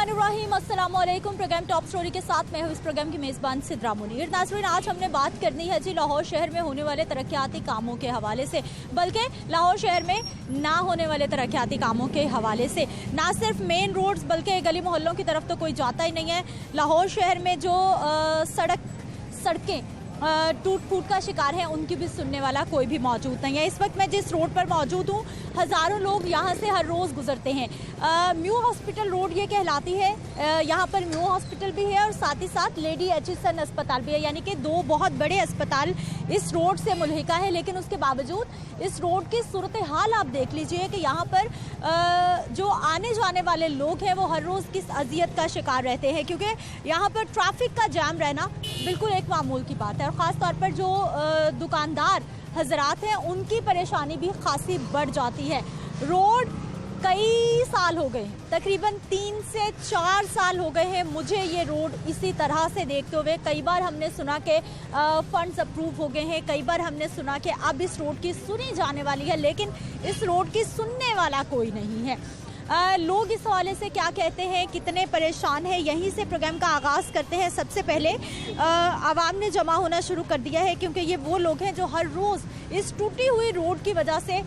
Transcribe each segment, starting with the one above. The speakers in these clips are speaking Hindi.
बिस्मिल्लाहिर्रहमानिर्रहीम, अस्सलाम वालेकुम। प्रोग्राम टॉप स्टोरी के साथ मैं हूँ इस प्रोग्राम की मेज़बान सिद्रा मुनीर। नाज़रीन, आज हमने बात करनी है जी लाहौर शहर में होने वाले तरक्याती कामों के हवाले से, बल्कि लाहौर शहर में ना होने वाले तरक्याती कामों के हवाले से। ना सिर्फ मेन रोड्स बल्कि गली मोहल्लों की तरफ तो कोई जाता ही नहीं है। लाहौर शहर में जो सड़कें टूट फूट का शिकार है उनकी भी सुनने वाला कोई भी मौजूद नहीं है। इस वक्त मैं जिस रोड पर मौजूद हूँ, हज़ारों लोग यहाँ से हर रोज़ गुजरते हैं। म्यू हॉस्पिटल रोड ये कहलाती है। यहाँ पर म्यू हॉस्पिटल भी है और साथ ही साथ लेडी एचिसन अस्पताल भी है, यानी कि दो बहुत बड़े अस्पताल इस रोड से मुल्हिका है। लेकिन उसके बावजूद इस रोड की सूरत हाल आप देख लीजिए कि यहाँ पर जो आने जाने वाले लोग हैं वो हर रोज़ किस अजियत का शिकार रहते हैं, क्योंकि यहाँ पर ट्रैफिक का जाम रहना बिल्कुल एक मामूल की बात है। और ख़ास तौर पर जो दुकानदार हजरात हैं उनकी परेशानी भी खासी बढ़ जाती है। रोड कई साल हो गए, तकरीबन 3 से 4 साल हो गए हैं मुझे ये रोड इसी तरह से देखते हुए। कई बार हमने सुना कि फंड्स अप्रूव हो गए हैं, कई बार हमने सुना कि अब इस रोड की सुनी जाने वाली है, लेकिन इस रोड की सुनने वाला कोई नहीं है। लोग इस हवाले से क्या कहते हैं, कितने परेशान हैं, यहीं से प्रोग्राम का आगाज़ करते हैं। सबसे पहले आवाम ने जमा होना शुरू कर दिया है, क्योंकि ये वो लोग हैं जो हर रोज़ इस टूटी हुई रोड की वजह से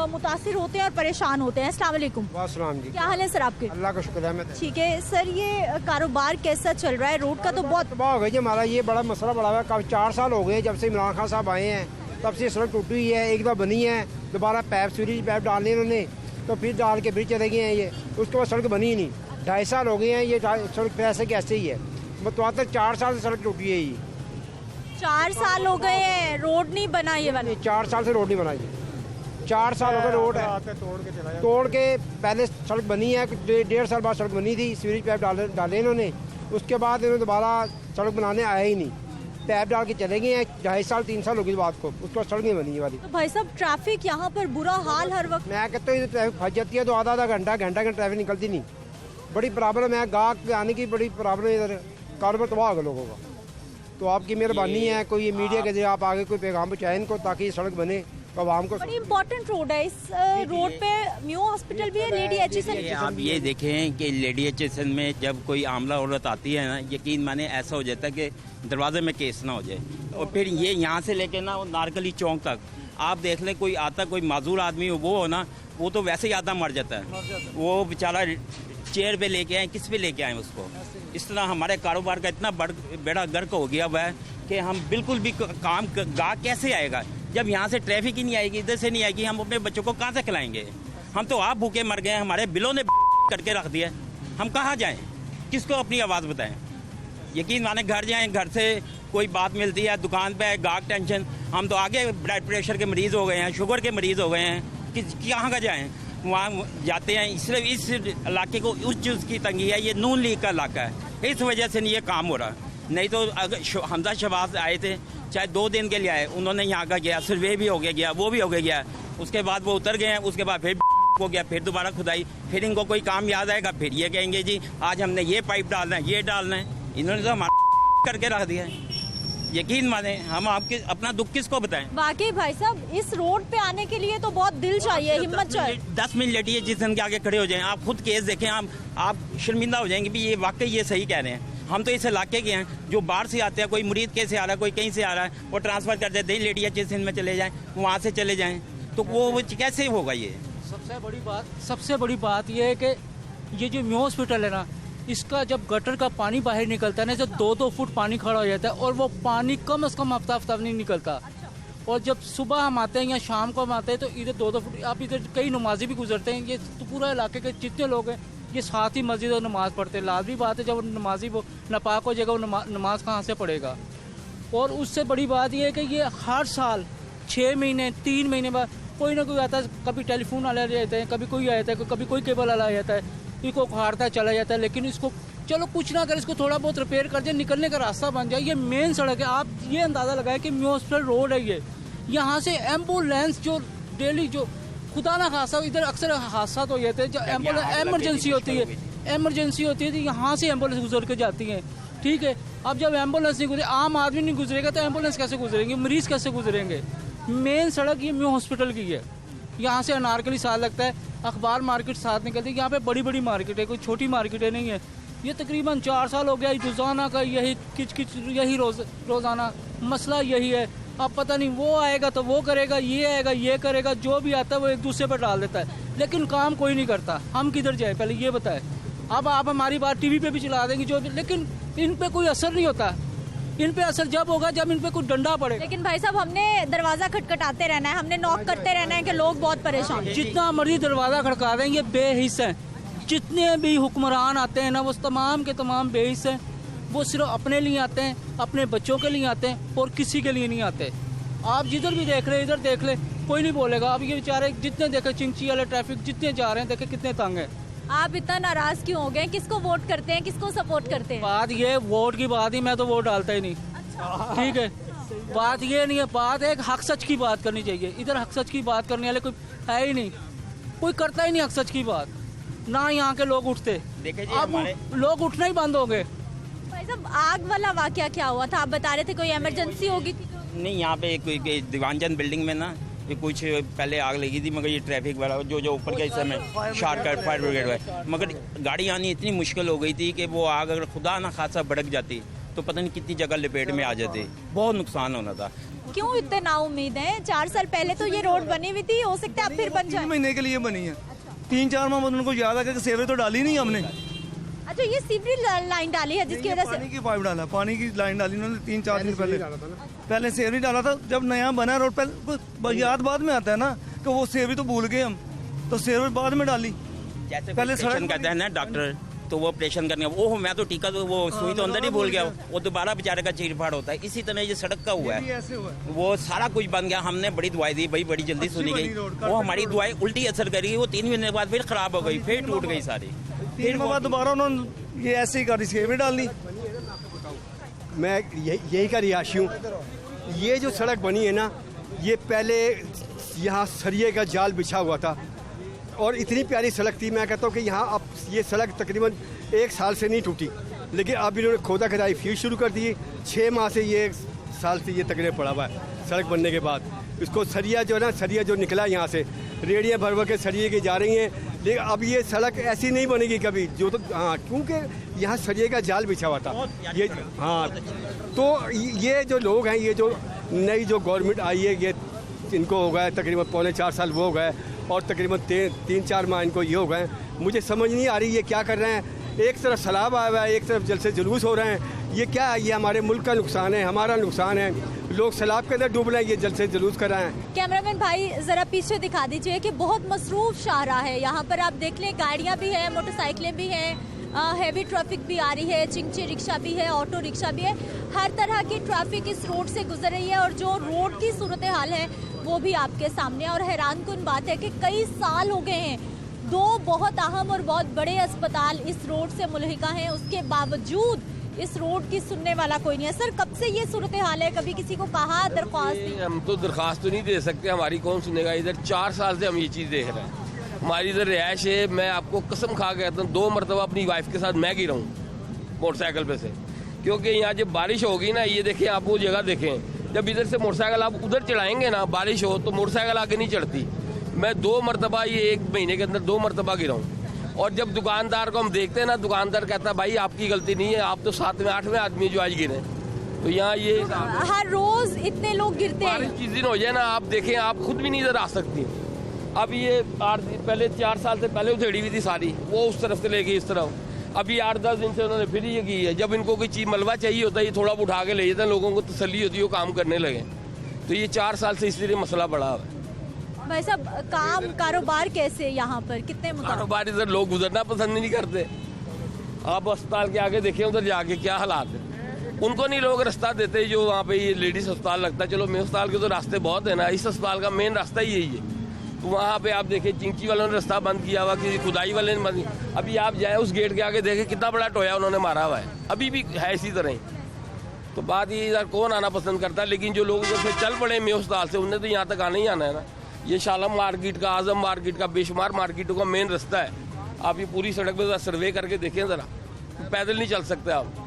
मुतासिर होते हैं और परेशान होते हैं। अस्सलाम वालेकुम। वालेकुम जी। क्या हाल है सर आपके? अल्लाह का शुक्र है। ठीक है सर, ये कारोबार कैसा चल रहा है? रोड का तो बहुत तबाह हो गई जी। हमारा ये बड़ा मसला बड़ा हुआ है। काफ़ी 4 साल हो गए जब से इमरान खान साहब आए हैं, तब से सड़क टूटी हुई है। एक बार बनी है, दोबारा सीरीज पैप डालने उन्होंने, तो फिर डाल के फिर चले गए हैं ये। उसके बाद सड़क बनी ही नहीं। 2.5 साल हो गए हैं ये सड़क पे ऐसे कैसे ही है। मतलब 4 साल से सड़क टूटी है ये। 4 साल हो गए हैं रोड नहीं बना ये वाली। 4 साल से रोड नहीं बनाई। 4 साल हो गए रोड है तोड़ के पहले सड़क बनी है। 1.5 साल बाद सड़क बनी थी, सीरीज पैप डाले इन्होंने। उसके बाद इन्होंने दोबारा सड़क बनाने आया ही नहीं, पैप डाल के चले गए हैं। 2.5 साल 3 साल हो गई बात को, उसके बाद सड़क नहीं बनी वाली। तो भाई साहब, ट्रैफिक यहाँ पर बुरा हाल हर वक्त। मैं कहता हूँ ट्रैफिक फंस जाती है तो आधा घंटा ट्रैफिक निकलती नहीं। बड़ी प्रॉब्लम है, गाहक पे आने की बड़ी प्रॉब्लम है। इधर कारोबार तबाह होगा लोगों का। तो आपकी मेहरबानी है, कोई ये मीडिया के जरिए आप आगे कोई पैगाम पहुँचाएं इनको, ताकि ये सड़क बने तो आवाम को। बड़ी इंपॉर्टेंट रोड है। इस रोड पे म्यू हॉस्पिटल भी है, लेडी एचिसन। आप ये देखें कि लेडी एचिसन में जब कोई आमला औरत आती है ना, यकीन माने ऐसा हो जाता है कि दरवाजे में केस ना हो जाए। और फिर ये यहाँ से लेके ना नारकली चौक तक आप देख लें, कोई आता कोई माजूर आदमी वो हो ना, वो तो वैसे ही आधा मर जाता है। वो बेचारा चेयर पे लेके आए, किस पे लेके आए उसको। इस तरह हमारे कारोबार का इतना बड़ा गर्क हो गया हुआ है कि हम बिल्कुल भी काम गा कैसे आएगा जब यहाँ से ट्रैफिक ही नहीं आएगी, इधर से नहीं आएगी। हम अपने बच्चों को कहाँ से खिलाएंगे? हम तो आप भूखे मर गए, हमारे बिलों ने करके रख दिया। हम कहाँ जाएं, किसको अपनी आवाज़ बताएं? यकीन माने घर जाएं, घर से कोई बात मिलती है, दुकान पे गाहक टेंशन। हम तो आगे ब्लड प्रेशर के मरीज़ हो गए हैं, शुगर के मरीज़ हो गए हैं, कि कहाँ का जाएँ? वहाँ जाते हैं। इसलिए इस इलाके को उस चीज़ की तंगी है, ये नून लीग का इलाका है, इस वजह से नहीं ये काम हो रहा। नहीं तो अगर हमजा शहबाज आए थे, चाहे 2 दिन के लिए आए, उन्होंने यहाँ का गया, सर्वे भी हो गया, वो भी हो गया। उसके बाद वो उतर गए हैं, उसके बाद फिर हो गया, फिर दोबारा खुदाई। फिर इनको कोई काम याद आएगा, फिर ये कहेंगे जी आज हमने ये पाइप डालना है, ये डालना है। इन्होंने तो हमारा करके रख दिया है। यकीन माने, हम आपके अपना दुख किसको बताएं? वाकई भाई साहब, इस रोड पे आने के लिए तो बहुत दिल चाहिए, हिम्मत चाहिए। 10 मिनट लेटिए, जिस दिन के आगे खड़े हो जाएं, आप खुद केस देखें, आप शर्मिंदा हो जाएंगे भी ये वाकई ये सही कह रहे हैं। हम तो इस इलाके के हैं, जो बाहर से आते हैं, कोई मुरीद कैसे आ रहा है, कोई कहीं से आ रहा है, वो ट्रांसफ़र कर देते हैं लेडी एचिसन में चले जाएँ, वहाँ से चले जाएँ, तो वो कैसे होगा? ये सबसे बड़ी बात ये है कि ये जो म्यू हॉस्पिटल है ना, इसका जब गटर का पानी बाहर निकलता है ना, जब 2-2 फुट पानी खड़ा हो जाता है, और वो पानी कम से कम हफ्ता नहीं निकलता। और जब सुबह हम आते हैं या शाम को हम आते हैं तो इधर 2-2 फुट, आप इधर कई नमाजी भी गुजरते हैं। ये तो पूरा इलाके के जितने लोग हैं ये साथ ही मस्जिद और नमाज़ पढ़ते हैं। लाजमी बात है, जब नमाजी वो नापाक हो जाएगा, वो नमाज कहाँ से पढ़ेगा? और उससे बड़ी बात यह है कि ये हर साल 6 महीने 3 महीने बाद कोई ना कोई आता है। कभी टेलीफोन वाला आ जाता है, कभी कोई आता है, कभी कोई केबल वाला आ जाता है, इसको उखाड़ता चला जाता है। लेकिन इसको चलो कुछ ना कर, इसको थोड़ा बहुत रिपेयर कर जाए, निकलने का रास्ता बन जाए। ये मेन सड़क है। आप ये अंदाज़ा लगाएं कि म्यू हॉस्पिटल रोड है ये, यहाँ से एम्बुलेंस जो डेली जो खुदा ना खासा इधर अक्सर हादसा हो जाते हैं, जब एमरजेंसी होती है तो यहाँ से एम्बुलेंस गुजर के जाती है। ठीक है, अब जब एम्बुलेंस नहीं गुजरे, आम आदमी नहीं गुजरेगा तो एम्बुलेंस कैसे गुजरेंगे, मरीज़ कैसे गुजरेंगे? मेन सड़क ये म्यू हॉस्पिटल की है। यहाँ से अनारकली साथ लगता है, अखबार मार्केट साथ निकलती है। यहाँ पे बड़ी बड़ी मार्केट है, कोई छोटी मार्केट है नहीं है। ये तकरीबन 4 साल हो गया रोजाना का यही किच यही रोजाना मसला यही है। अब पता नहीं वो आएगा तो वो करेगा, ये आएगा ये करेगा, जो भी आता है वो एक दूसरे पर डाल देता है, लेकिन काम कोई नहीं करता। हम किधर जाए पहले ये बताए। अब आप हमारी बात टीवी पे भी चला देंगे जो भी, लेकिन इन पे कोई असर नहीं होता। इन पे असर जब होगा जब इन पे कुछ डंडा पड़े। लेकिन भाई साहब हमने दरवाजा खटखटाते रहना है, हमने नॉक करते रहना है कि लोग बहुत परेशान हैं। जितना मर्जी दरवाजा खड़का दें, ये बेहिस हैं। जितने भी हुक्मरान आते हैं ना वो तमाम के तमाम बेहिस हैं। वो सिर्फ अपने लिए आते हैं, अपने बच्चों के लिए आते हैं और किसी के लिए नहीं आते। आप जिधर भी देख ले, इधर देख ले, कोई नहीं बोलेगा। अब ये बेचारे जितने देखे चिंची वाले ट्रैफिक जितने जा रहे हैं, देखे कितने तंग है। आप इतना नाराज क्यों हो गए? किसको वोट करते हैं, किसको सपोर्ट करते हैं? बात ये वोट की बात ही, मैं तो वोट डालता ही नहीं। ठीक है, बात ये नहीं है, बात एक हक सच की बात करनी चाहिए। इधर हक सच की बात करने वाले कोई है ही नहीं, कोई करता ही नहीं हक सच की बात। ना यहाँ के लोग उठते, अब लोग उठना ही बंद हो गए। भाई साहब आग वाला वाकया क्या हुआ था? आप बता रहे थे कोई इमरजेंसी होगी थी। नहीं, यहाँ पे कोई दीवानचंद बिल्डिंग में ना ये कुछ पहले आग लगी थी, मगर ये ट्रैफिक वाला जो ऊपर के हिस्से में शार्ट फायर ब्रिगेड है, मगर गाड़ी आनी इतनी मुश्किल हो गई थी कि वो आग अगर खुदा ना खासा भड़क जाती तो पता नहीं कितनी जगह लपेट में आ जाती, बहुत नुकसान होना था। क्यों इतने नाउम्मीद हैं? 4 साल पहले तो ये रोड बनी हुई थी, हो सकता है अब फिर बन जाए। 3 महीने के लिए बनी है। 3-4 माह उनको याद है कि सेवरेज तो डाली नहीं हमने। अच्छा, ये सीवरेज लाइन डाली है जिसकी वजह से पानी की पाइप डाला, पानी की लाइन डाली उन्होंने 3-4 दिन पहले सेवरेज डाला था। जब नया बना रोड पर याद बाद में आता है ना कि वो सेवरेज तो भूल गए हम, तो सेवरेज बाद में डाली। जैसे पहले ऑपरेशन करता है ना डॉक्टर, तो वो ऑपरेशन करने ओह मैं तो टीका तो वो सुई तो अंदर ही भूल गया, वो दोबारा बेचारे का चीर फाड़ होता है। इसी तरह ये सड़क का हुआ है, वो सारा कुछ बन गया। हमने बड़ी दवाई दी भाई, बड़ी जल्दी सुनी गई, वो हमारी दवाई उल्टी असर करी, वो 3 महीने बाद फिर खराब हो गई, फिर टूट गई सारी। 3 माह बाद दोबारा उन्होंने ये ऐसे ही गाड़ी सेवरेज डाल दी। मैं यही का रिहायशी हूँ। ये जो सड़क बनी है ना, ये पहले यहाँ सरिये का जाल बिछा हुआ था और इतनी प्यारी सड़क थी। मैं कहता हूँ कि यहाँ अब ये सड़क तकरीबन 1 साल से नहीं टूटी, लेकिन अब इन्होंने खोदा खुदाई फिर शुरू कर दी। 6 माह से ये 1 साल से ये तकरीबन पड़ा हुआ है। सड़क बनने के बाद इसको सरिया जो है ना, सरिया जो निकला यहाँ से रेडियाँ भर भर के सरिये की जा रही हैं, लेकिन अब ये सड़क ऐसी नहीं बनेगी कभी जो तो हाँ, क्योंकि यहाँ सरिये का जाल बिछा हुआ था ये। हाँ, तो ये जो लोग हैं, ये जो नई जो गवर्नमेंट आई है, ये इनको हो गए तकरीबन 3.25 साल वो हो गए और तकरीबन 3-4 माह इनको ये हो गए। मुझे समझ नहीं आ रही ये क्या कर रहे हैं। एक तरफ सैलाब आया हुआ है, एक तरफ जलसे जुलूस हो रहे हैं। ये क्या है? ये हमारे मुल्क का नुकसान है, हमारा नुकसान है। लोग सैलाब के अंदर डूब रहे हैं, ये जलसे जुलूस कर रहे हैं। कैमरामैन भाई जरा पीछे दिखा दीजिए कि बहुत मसरूफ शाहराह है। यहाँ पर आप देख लें, गाड़ियाँ भी हैं, मोटरसाइकिलें भी हैं, हैवी ट्रैफिक भी आ रही है, चिंची रिक्शा भी है, ऑटो रिक्शा भी है। हर तरह की ट्रैफिक इस रोड से गुजर रही है और जो रोड की सूरत हाल है वो भी आपके सामने। और हैरानकुन बात है कि कई साल हो गए हैं, 2 बहुत अहम और बहुत बड़े अस्पताल इस रोड से मुल्हिका हैं, उसके बावजूद इस रोड की सुनने वाला कोई नहीं है। सर, कब से ये सूरत हाल है? कभी किसी को कहा, दरख्वास्त? हम तो दरख्वास्त तो नहीं दे सकते, हमारी कौन सुनेगा। इधर 4 साल से हम ये चीज़ देख रहे हैं। हमारी इधर रिहायश है। मैं आपको कसम खा के कहता हूँ, 2 मरतबा अपनी वाइफ के साथ मैं गिरा हूँ मोटरसाइकिल पे से, क्योंकि यहाँ जब बारिश होगी ना, ये देखें आप वो जगह देखें, जब इधर से मोटरसाइकिल आप उधर चढ़ाएंगे ना, बारिश हो तो मोटरसाइकिल आगे नहीं चढ़ती। मैं 2 मरतबा ये 1 महीने के अंदर 2 मरतबा गिरा हूँ। और जब दुकानदार को हम देखते हैं ना, दुकानदार कहता है भाई आपकी गलती नहीं है, आप तो 7वें 8वें आदमी जो आज गिरे। तो यहाँ ये हर रोज इतने लोग गिरते हैं। बारिश जिस दिन हो जाए ना, आप देखें, आप खुद भी नहीं इधर आ सकती। अब ये 8 दिन पहले 4 साल से पहले उधेड़ी हुई थी सारी, वो उस तरफ से लेके इस तरफ। अभी 8-10 दिन से उन्होंने फिर ये की है। जब इनको कोई चीज़ मलबा चाहिए होता है, ये थोड़ा उठा के ले जाते हैं, लोगों को तसल्ली होती है, वो काम करने लगे। तो ये 4 साल से इसलिए मसला बढ़ा हुआ है। भाई साहब, काम कारोबार कैसे यहाँ पर, कितने कारोबार इधर लोग गुजरना पसंद नहीं करते। आप अस्पताल के आगे देखें, उधर जाके क्या हालात है। उनको नहीं लोग रास्ता देते जो वहाँ पे ये लेडीज अस्पताल लगता है। चलो मेरे अस्पताल के तो रास्ते बहुत है ना, इस अस्पताल का मेन रास्ता ही यही है। तो वहाँ पे आप देखें, चिंची वालों ने रास्ता बंद किया हुआ, किसी खुदाई वाले ने बंद। अभी आप जाए उस गेट के आगे देखें, कितना बड़ा टोया उन्होंने मारा हुआ है, अभी भी है इसी तरह ही। तो बात ये इधर कौन आना पसंद करता है, लेकिन जो लोग उधर से चल पड़े मेरे अस्पताल से, उन्हें तो यहाँ तक आना ही आना है ना। ये शालम मार्केट का, आजम मार्केट का, बेशुमार मार्केटों का मेन रास्ता है। आप ये पूरी सड़क पे सर्वे करके देखें ज़रा, पैदल नहीं चल सकते आप।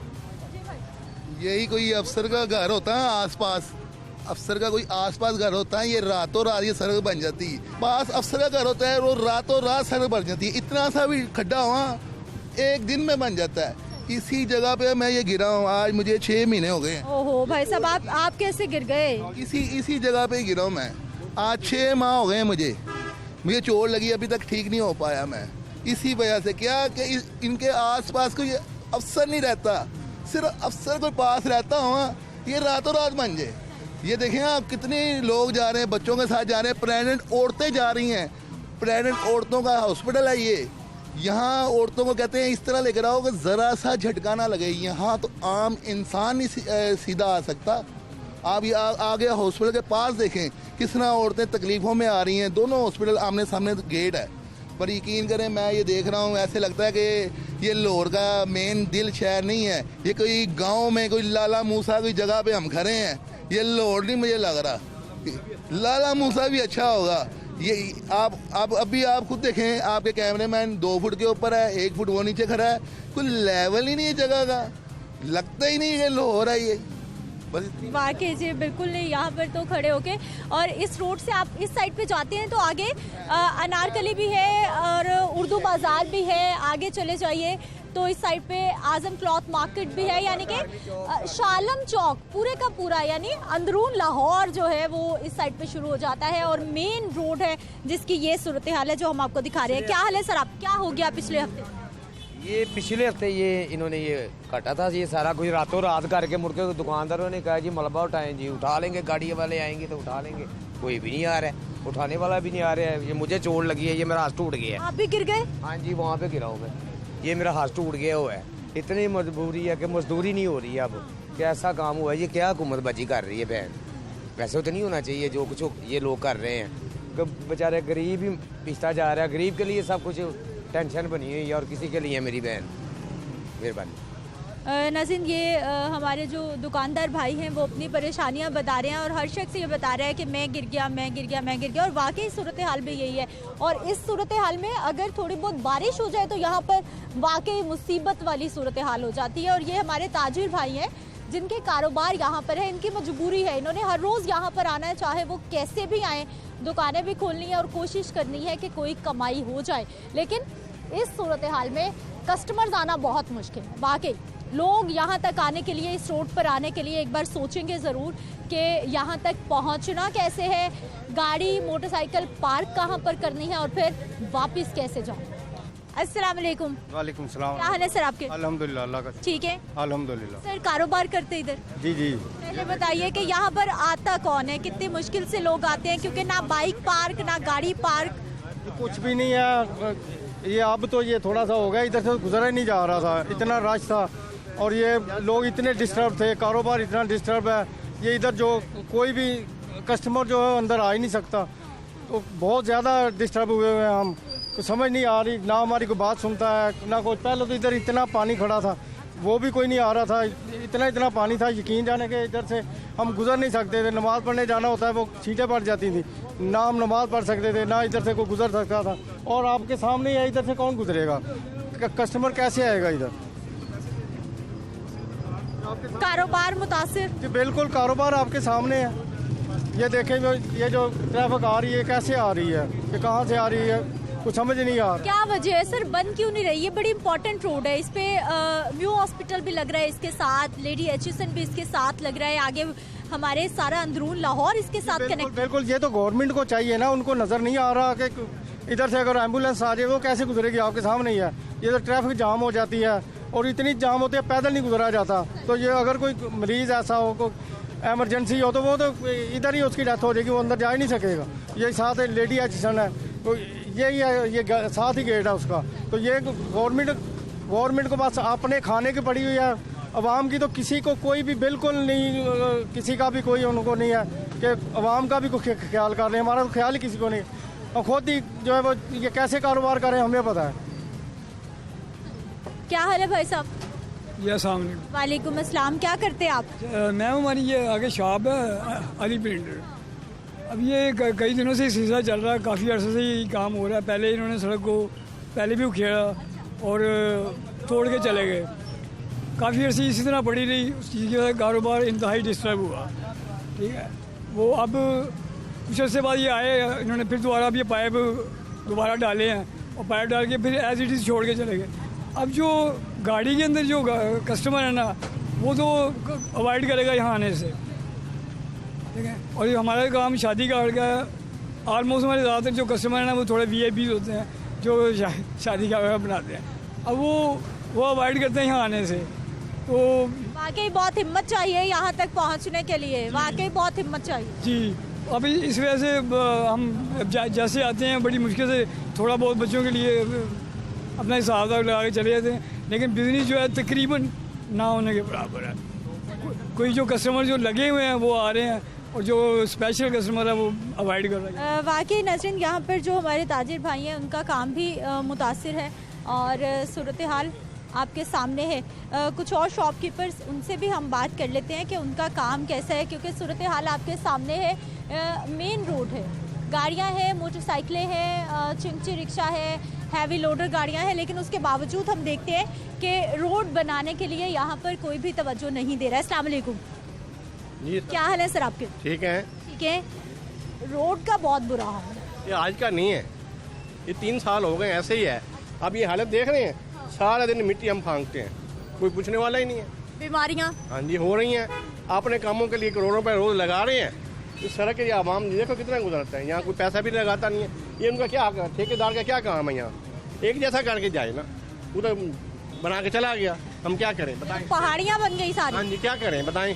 यही कोई अफसर का घर होता है आसपास, अफसर का कोई आसपास घर होता है, ये रातों रात ये सड़क बन जाती है। पास अफसर का घर होता है, वो रातों रात सड़क बन जाती है। इतना सा भी खड्डा हुआ एक दिन में बन जाता है। इसी जगह पे मैं ये गिरा हूँ, आज मुझे 6 महीने हो गए हैं। ओहो भाई साहब, आप कैसे गिर गए? इसी जगह पे ही गिरा हूँ मैं, आज 6 माह हो गए हैं मुझे चोट लगी, अभी तक ठीक नहीं हो पाया मैं। इसी वजह से क्या कि इनके आसपास कोई अफसर नहीं रहता, सिर्फ अफसर कोई पास रहता हो ये रातों रात बन जाए। ये देखें आप, कितने लोग जा रहे हैं, बच्चों के साथ जा रहे हैं, प्रेग्नेंट औरतें जा रही हैं, प्रेग्नेंट औरतों का हॉस्पिटल है ये। यहाँ औरतों को कहते हैं इस तरह लेकर आओ कि ज़रा सा झटका ना लगे। यहाँ तो आम इंसान नहीं सीधा आ सकता। आप ये आगे हॉस्पिटल के पास देखें किस तरह औरतें तकलीफ़ों में आ रही हैं। दोनों हॉस्पिटल आमने सामने गेट है, पर यकीन करें मैं ये देख रहा हूँ, ऐसे लगता है कि ये लाहौर का मेन दिल शहर नहीं है, ये कोई गांव में कोई लाला मूसा कोई जगह पे हम खड़े हैं। ये लाहौर नहीं मुझे लग रहा, लाला मूसा भी अच्छा होगा। ये आप अभी आप खुद देखें, आपके कैमरेमैन 2 फुट के ऊपर है, 1 फुट वो नीचे खड़ा है, कोई लेवल ही नहीं है जगह का, लगता ही नहीं है लाहौर है ये। वाकई जी बिल्कुल नहीं, यहाँ पर तो खड़े होके। और इस रोड से आप इस साइड पे जाते हैं तो आगे अनारकली भी है और उर्दू बाजार भी है, आगे चले जाइए तो इस साइड पे आजम क्लॉथ मार्केट भी है, यानी कि शालम चौक पूरे का पूरा, यानी अंदरून लाहौर जो है वो इस साइड पे शुरू हो जाता है और मेन रोड है जिसकी ये सूरत हाल है जो हम आपको दिखा रहे हैं। क्या हाल है सर, आप क्या हो गया पिछले हफ्ते? ये पिछले हफ्ते ये इन्होंने ये काटा था, ये सारा कुछ रातों रात करके मुड़ के दुकानदारों ने कहा जी मलबा उठाएं जी, उठा लेंगे, गाड़ी वाले आएंगे तो उठा लेंगे, कोई भी नहीं आ रहा है, उठाने वाला भी नहीं आ रहा है। ये मुझे चोट लगी है, ये मेरा हाथ टूट गया है। आप भी गिर गए? हाँ जी, वहाँ पे गिरा हूँ मैं, ये मेरा हाथ टूट गया हुआ है। इतनी मजबूरी है कि मजदूरी नहीं हो रही है अब, कैसा काम हुआ है ये, क्या हुकूमतबाजी कर रही है बहन। वैसे तो नहीं होना चाहिए जो कुछ ये लोग कर रहे हैं, बेचारे गरीब ही पिसता जा रहा है, गरीब के लिए सब कुछ टेंशन बनी हुई है और किसी के लिए मेरी बहन। मेहरबानी। नाज़रीन, ये हमारे जो दुकानदार भाई हैं वो अपनी परेशानियां बता रहे हैं और हर शख्स ये बता रहा है कि मैं गिर गया और वाकई सूरत हाल भी यही है। और इस सूरत हाल में अगर थोड़ी बहुत बारिश हो जाए तो यहाँ पर वाकई मुसीबत वाली सूरत हाल हो जाती है। और ये हमारे ताजिर भाई हैं जिनके कारोबार यहाँ पर है, इनकी मजबूरी है, इन्होंने हर रोज़ यहाँ पर आना है, चाहे वो कैसे भी आएँ, दुकानें भी खोलनी है और कोशिश करनी है कि कोई कमाई हो जाए। लेकिन इस सूरत हाल में कस्टमर्स आना बहुत मुश्किल है। वाकई लोग यहाँ तक आने के लिए, इस रोड पर आने के लिए एक बार सोचेंगे ज़रूर कि यहाँ तक पहुँचना कैसे है, गाड़ी मोटरसाइकिल पार्क कहाँ पर करनी है और फिर वापस कैसे जाओ। अस्सलाम वालेकुम। वालेकुम सलाम। क्या हाल है सर आपके? अल्हम्दुलिल्लाह, अल्लाह का ठीक है अल्हम्दुलिल्लाह। सर, कारोबार करते इधर? जी जी। पहले बताइए कि यहाँ पर आता कौन है, कितनी मुश्किल से लोग आते हैं, क्योंकि ना बाइक पार्क ना गाड़ी पार्क, कुछ भी नहीं है। ये अब तो ये थोड़ा सा हो गया, इधर से गुजरा ही नहीं जा रहा था, इतना रश था और ये लोग इतने डिस्टर्ब थे, कारोबार इतना डिस्टर्ब है। ये इधर जो कोई भी कस्टमर जो है अंदर आ ही नहीं सकता, तो बहुत ज़्यादा डिस्टर्ब हुए हुए हैं हम। कुछ समझ नहीं आ रही, ना हमारी कोई बात सुनता है ना कुछ। पहले तो इधर इतना पानी खड़ा था, वो भी कोई नहीं आ रहा था, इतना पानी था, यकीन जाने के इधर से हम गुजर नहीं सकते थे। नमाज़ पढ़ने जाना होता है, वो सीटें पड़ जाती थी, ना हम नमाज़ पढ़ सकते थे, ना इधर से कोई गुजर सकता था। और आपके सामने है, इधर से कौन गुजरेगा, कस्टमर कैसे आएगा इधर? कारोबार मुतासिर? जी बिल्कुल, कारोबार आपके सामने है। ये देखें, ये जो ट्रैफिक आ रही है कैसे आ रही है, ये कहाँ से आ रही है, कुछ समझ नहीं आ रहा। क्या वजह है सर, बंद क्यों नहीं रही? ये बड़ी इंपॉर्टेंट रोड है, इस पे म्यू हॉस्पिटल भी लग रहा है इसके साथ, लेडी एचएसएन भी इसके साथ लग रहा है, आगे हमारे सारा अंदरून लाहौर इसके साथ कनेक्ट। बिल्कुल, ये तो गवर्नमेंट को चाहिए ना, उनको नजर नहीं आ रहा कि इधर से अगर एम्बुलेंस आ जाए वो कैसे गुजरेगी, आपके सामने ही है। ये तो ट्रैफिक जाम हो जाती है और इतनी जाम होती है, पैदल नहीं गुजरा जाता। तो ये अगर कोई मरीज ऐसा हो, कोई एमरजेंसी हो, तो वो तो इधर ही उसकी डेथ हो जाएगी, वो अंदर जा ही नहीं सकेगा। ये साथ लेडी एचएसएन है, तो यही है, ये साथ ही गेट है उसका। तो ये गवर्नमेंट को बस अपने खाने की पड़ी हुई है, अवाम की तो किसी को कोई भी बिल्कुल नहीं, किसी का भी कोई उनको नहीं है कि अवाम का भी कोई ख्याल कर रहे हैं। हमारा तो ख्याल ही किसी को नहीं, और खुद ही जो है वो ये कैसे कारोबार करें हमें पता है। क्या हाल है भाई साहब? ये सामने। वालेकुम अस्सलाम। क्या करते हैं आप? मैं हमारी ये आगे शॉप है अली प्रिंटर। अब ये कई दिनों से सीसा चल रहा है, काफ़ी अर्से से ये काम हो रहा है। पहले इन्होंने सड़क को पहले भी उखेड़ा और तोड़ के चले गए, काफ़ी अर्से इसी तरह पड़ी रही, उस चीज़ की वजह से कारोबार इंतहाई डिस्टर्ब हुआ। ठीक है, वो अब कुछ अर्से बाद ये आए, इन्होंने फिर दोबारा अब ये पाइप दोबारा डाले हैं और पाइप डाल के फिर एज इट इज़ छोड़ के चले गए। अब जो गाड़ी के अंदर जो कस्टमर है ना वो तो अवॉइड करेगा यहाँ आने से, ठीक है। और ये हमारा काम शादी का है, ऑलमोस्ट हमारे ज़्यादातर जो कस्टमर है ना वो थोड़े VIP होते हैं जो शादी का बनाते हैं। अब वो अवॉइड करते हैं यहाँ आने से। तो वाकई बहुत हिम्मत चाहिए यहाँ तक पहुँचने के लिए, वाकई बहुत हिम्मत चाहिए जी। अभी इस वजह से हम जैसे आते हैं बड़ी मुश्किल से थोड़ा बहुत बच्चों के लिए अपना हिसाब लगा के चले जाते हैं, लेकिन बिजनेस जो है तकरीबन ना होने के बराबर है। कोई जो कस्टमर जो लगे हुए हैं वो आ रहे हैं और जो स्पेशल कस्टमर है वो अवॉइड कर रहे हैं। वाकई नजरिन यहाँ पर जो हमारे ताजिर भाई हैं उनका काम भी मुतासिर है और सूरत हाल आपके सामने है। कुछ और शॉपकीपर्स उनसे भी हम बात कर लेते हैं कि उनका काम कैसा है, क्योंकि सूरत हाल आपके सामने है। मेन रोड है, गाड़ियाँ हैं, मोटरसाइकिलें हैं, चिंची रिक्शा है, हैवी लोडर गाड़ियाँ हैं, लेकिन उसके बावजूद हम देखते हैं कि रोड बनाने के लिए यहाँ पर कोई भी तवज्जो नहीं दे रहा है। अस्सलाम वालेकुम जी, क्या हाल है सर आपके? ठीक है। ठीक है, रोड का बहुत बुरा हाल है। ये आज का नहीं है, ये 3 साल हो गए ऐसे ही है। अब ये हालत देख रहे हैं, सारा दिन मिट्टी हम फांगते हैं, कोई पूछने वाला ही नहीं है। बीमारियाँ हाँ जी हो रही हैं, अपने कामों के लिए करोड़ों रुपए रोज लगा रहे हैं। इस सड़क के लिए आवाम देखो कितना गुजरता है, यहाँ कोई पैसा भी लगाता नहीं है। ये उनका क्या हक है, ठेकेदार का क्या काम है? यहाँ एक जैसा करके जाए ना, वो तो बना के चला गया, हम क्या करें बताएं? पहाड़ियाँ बन गई सारी। हाँ जी क्या करें बताएं,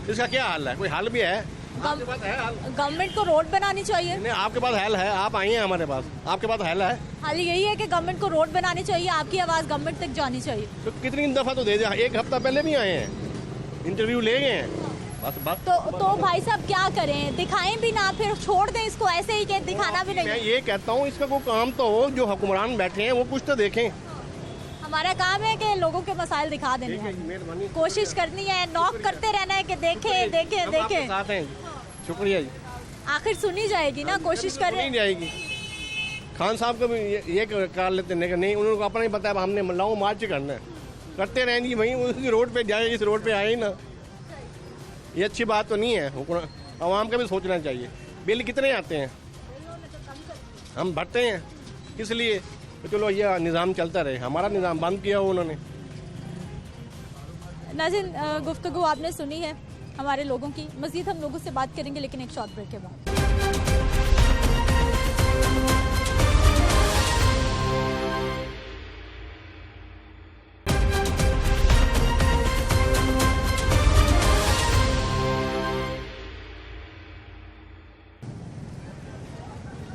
इसका क्या हल है? कोई हल भी है? आपके पास है हल? गवर्नमेंट को रोड बनानी चाहिए। नहीं, आपके पास हल है, आप आई हैं हमारे पास, आपके पास हल है? हाल यही है कि गवर्नमेंट को रोड बनानी चाहिए, आपकी आवाज़ गवर्नमेंट तक जानी चाहिए। तो कितनी दफ़ा तो दे दिया, 1 हफ्ता पहले भी आए हैं, इंटरव्यू ले गए हैं, बस बात। तो भाई साहब क्या करें, दिखाएं भी ना, फिर छोड़ दें इसको ऐसे ही कि दिखाना भी मैं नहीं। ये कहता हूँ इसका कोई काम तो हो, जो हुक्मरान बैठे हैं वो कुछ तो देखें। हमारा काम है कि लोगों के मसाइल दिखा देने हैं, मेहरबानी, कोशिश करनी है, नॉक करते रहना है कि देखें देखें हम आपके देखें। साथ हैं, शुक्रिया जी। आखिर सुनी जाएगी ना, कोशिश नहीं करें। जाएगी। खान साहब को भी ये कर लेते हैं, नहीं उन्होंने अपना ही बताया हमने मल्लाओं मार्च करना है, करते रहेंगे वहीं उसी रोड पे जाए, इस रोड पे आए ही ना। ये अच्छी बात तो नहीं है, आवाम का भी सोचना चाहिए। बिल कितने आते हैं, हम भरते हैं, किस लिए? तो चलो ये निज़ाम चलता रहे, हमारा निज़ाम बंद किया उन्होंने। नाज़रीन, गुफ्तगू आपने सुनी है हमारे लोगों की। मज़ीद हम लोगों से बात करेंगे, लेकिन एक शॉर्ट ब्रेक के बाद।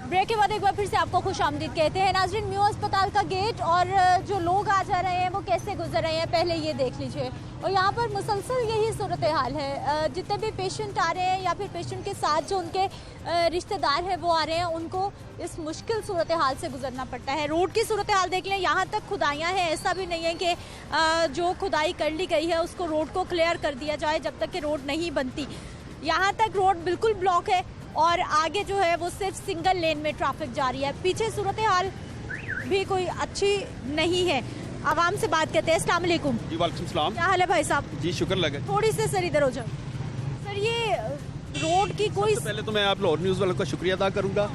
ब्रेक के बाद एक बार फिर से आपको खुश आमदीद कहते हैं। नाज़रीन, म्यू अस्पताल का गेट और जो लोग आ जा रहे हैं वो कैसे गुजर रहे हैं पहले ये देख लीजिए। और यहाँ पर मुसलसल यही सूरत हाल है। जितने भी पेशेंट आ रहे हैं या फिर पेशेंट के साथ जो उनके रिश्तेदार हैं वो आ रहे हैं, उनको इस मुश्किल सूरत हाल से गुजरना पड़ता है। रोड की सूरत हाल देख लें, यहाँ तक खुदाइयाँ हैं, ऐसा भी नहीं है कि जो खुदाई कर ली गई है उसको रोड को क्लियर कर दिया जाए जब तक कि रोड नहीं बनती। यहाँ तक रोड बिल्कुल ब्लॉक है और आगे जो है वो सिर्फ सिंगल लेन में ट्रैफिक जारी है। पीछे सूरत हाल भी कोई अच्छी नहीं है। आवाम से बात करते हैं। अस्सलाम वालेकुम। जी वालेकुम सलाम। क्या हाल है भाई साहब? जी शुक्र लगे। थोड़ी से सर इधर हो जाओ। सर ये रोड की कोई पहले तो मैं आप लाहौर न्यूज़ वालों का शुक्रिया अदा करूंगा,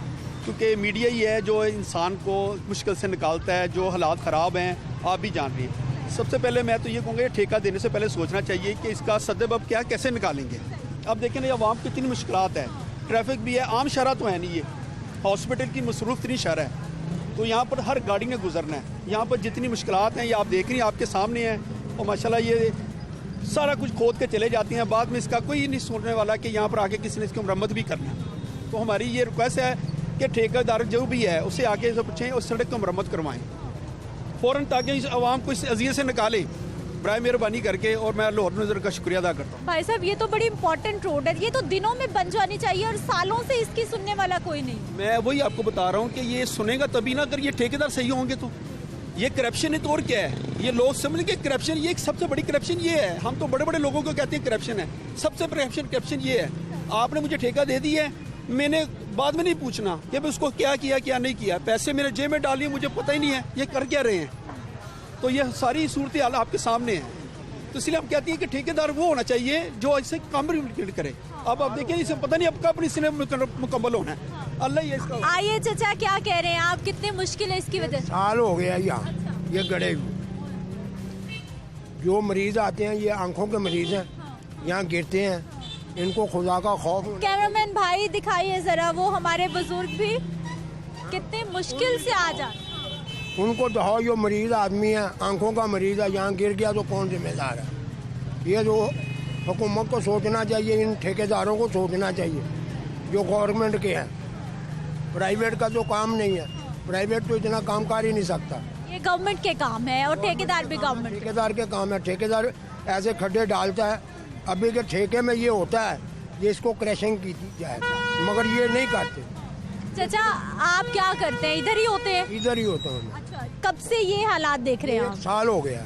क्योंकि मीडिया ही है जो इंसान को मुश्किल से निकालता है। जो हालात ख़राब हैं आप भी जान रही हैं। सबसे पहले मैं तो ये कहूँगा ये ठेका देने से पहले सोचना चाहिए कि इसका सद्देब क्या कैसे निकालेंगे। अब देखें ना आवाम की कितनी मुश्किलात है, ट्रैफिक भी है, आम शहर तो है नहीं, ये हॉस्पिटल की मसरूफ़ तरीन शहर है, तो यहाँ पर हर गाड़ी ने गुजरना है। यहाँ पर जितनी मुश्किलात हैं ये आप देख रही हैं, आपके सामने हैं। और माशाल्लाह ये सारा कुछ खोद के चले जाती हैं, बाद में इसका कोई नहीं सोचने वाला कि यहाँ पर आके किसी ने इसकी मरम्मत भी करना है। तो हमारी ये रिक्वेस्ट है कि ठेकेदार जो भी है उससे आके से पूछें और सड़क को मरम्मत करवाएँ फ़ौरन, ताकि इस आवाम को इस अज़ियत से निकालें। बराए मेहरबानी करके, और मैं लाहौर न्यूज़ का शुक्रिया अदा करता हूँ। भाई साहब ये तो बड़ी इंपॉर्टेंट रोड है, ये तो दिनों में बन जानी चाहिए और सालों से इसकी सुनने वाला कोई नहीं। मैं वही आपको बता रहा हूँ कि ये सुनेगा तभी ना, अगर ये ठेकेदार सही होंगे तो। ये करप्शन है तो और क्या है? ये लोग समझ के करप्शन, ये सबसे बड़ी करप्शन ये है। हम तो बड़े बड़े लोगों को कहते हैं करप्शन है, सबसे करप्शन ये है। आपने मुझे ठेका दे दी है, मैंने बाद में नहीं पूछना कि उसको क्या किया क्या नहीं किया, पैसे मेरे जेब में डालिए, मुझे पता ही नहीं है ये कर क्या रहे हैं। तो ये सारी सूरत हाल आपके सामने है। तो इसलिए हम कहते हैं कि ठेकेदार वो होना चाहिए जो ऐसे काम करे। अब आप देखिए इसे पता नहीं अब कब इसने मुकम्मल होना है, अल्लाह ही इसका। आइए चाचा, क्या कह रहे हैं आप, कितनी मुश्किल है इसकी वजह से? साल हो गया यहाँ, ये गड़े हुए। जो मरीज आते हैं ये आंखों के मरीज हैं, यहाँ गिरते हैं, इनको खुदा का खौफ। कैमरामैन भाई दिखाइए जरा, वो हमारे बुजुर्ग भी कितने मुश्किल से आ जाते। उनको तो जो मरीज आदमी है, आंखों का मरीज है, यहाँ गिर गया तो कौन जिम्मेदार है? ये जो हुकूमत को सोचना चाहिए, इन ठेकेदारों को सोचना चाहिए जो गवर्नमेंट के हैं। प्राइवेट का जो काम नहीं है, प्राइवेट तो इतना काम कर ही नहीं सकता। ये गवर्नमेंट के काम है और ठेकेदार भी गवर्नमेंट ठेकेदार के काम है। ठेकेदार ऐसे खड्डे डालता है, अभी के ठेके में ये होता है ये इसको क्रैशिंग की जाए, मगर ये नहीं करते। चाचा आप क्या करते हैं? इधर ही होते हैं? इधर ही होता हूँ। अच्छा, कब से ये हालात देख रहे हैं आप? साल हो गया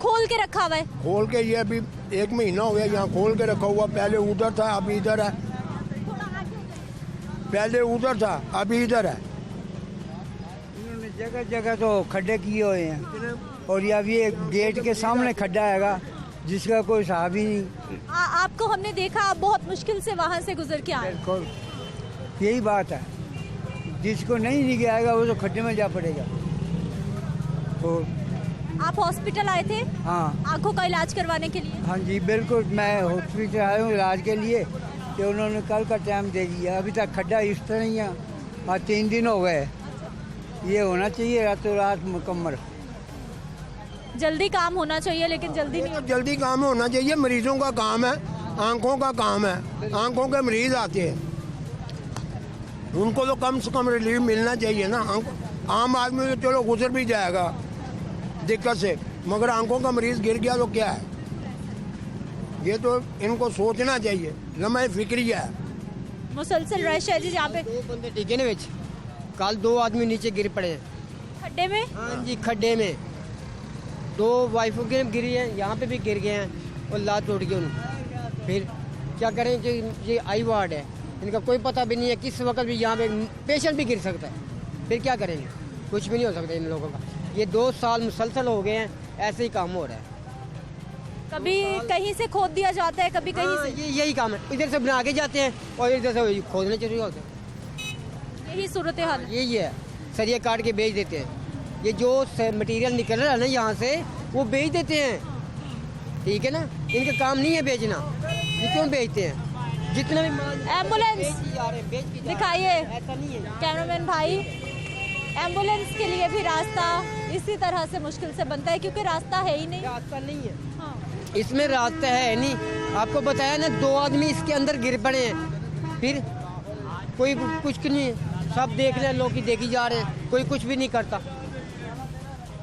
खोल के रखा हुआ है? खोल के, ये अभी 1 महीना हो गया यहाँ खोल के रखा हुआ। पहले उधर था, अभी इधर है। पहले उधर था, अभी इधर है। इन्होंने जगह जगह तो खड्डे किए हुए हैं और ये अभी एक गेट के सामने खड्डा हैगा जिसका कोई हिसाब ही नहीं। आपको हमने देखा, आप बहुत मुश्किल से वहाँ से गुजर के आए। बिल्कुल यही बात है, जिसको नहीं दिख आएगा वो तो खड्डे में जा पड़ेगा। तो आप हॉस्पिटल आए थे? हाँ। आंखों का इलाज करवाने के लिए? हाँ जी बिल्कुल, मैं हॉस्पिटल आया हूँ इलाज के लिए, कि उन्होंने कल का टाइम दे दिया। अभी तक खड्डा इस तरह ही है, आज 3 दिन हो गए। ये होना चाहिए रातों रात मुकम्मल। जल्दी काम होना चाहिए लेकिन जल्दी नहीं। जल्दी काम होना चाहिए, मरीजों का काम है, आंखों का काम है। आंखों के मरीज आते हैं, उनको तो कम से कम रिलीफ मिलना चाहिए ना। आम आदमी तो चलो गुजर भी जाएगा दिक्कत से, मगर आंखों का मरीज गिर गया तो क्या है? ये तो इनको सोचना चाहिए, लम्हे फिक्रिया है। मुसलसल रश है जी यहाँ पे। 2 बंदे टिके ने विच, कल 2 आदमी नीचे गिर पड़े हैं खड्डे में। हाँ जी, खड्डे में 2 वाइफों के गिरी हैं, यहाँ पे भी गिर गए हैं और लात टूट गई उन्हें। फिर क्या करें कि ये आई वार्ड है, इनका कोई पता भी नहीं है, किस वक्त भी यहाँ पे पेशेंट भी गिर सकता है। फिर क्या करेंगे? कुछ भी नहीं हो सकता इन लोगों का। ये 2 साल मुसलसल हो गए हैं, ऐसे ही काम हो रहा है। कभी कहीं से खोद दिया जाता है, कभी कहीं से। यही काम है, इधर से बना के जाते हैं और इधर से खोदने चाहिए होते हैं। यही सूरत हाल यही है, सरिया काट के बेच देते हैं। ये जो मटेरियल निकल रहा है ना यहाँ से, वो बेच देते हैं। ठीक है ना, इनका काम नहीं है बेचना, ये क्यों बेचते हैं? जितना भी एम्बुलेंस दिखाइए ऐसा नहीं है। कैमरामैन भाई, एम्बुलेंस के लिए भी रास्ता इसी तरह से मुश्किल से बनता है क्योंकि रास्ता है ही नहीं। रास्ता नहीं है। हाँ। इसमें रास्ता है नहीं। आपको बताया ना, 2 आदमी इसके अंदर गिर पड़े हैं, फिर कोई कुछ नहीं, सब देख रहे हैं, लोग ही देखी जा रहे हैं, कोई कुछ भी नहीं करता।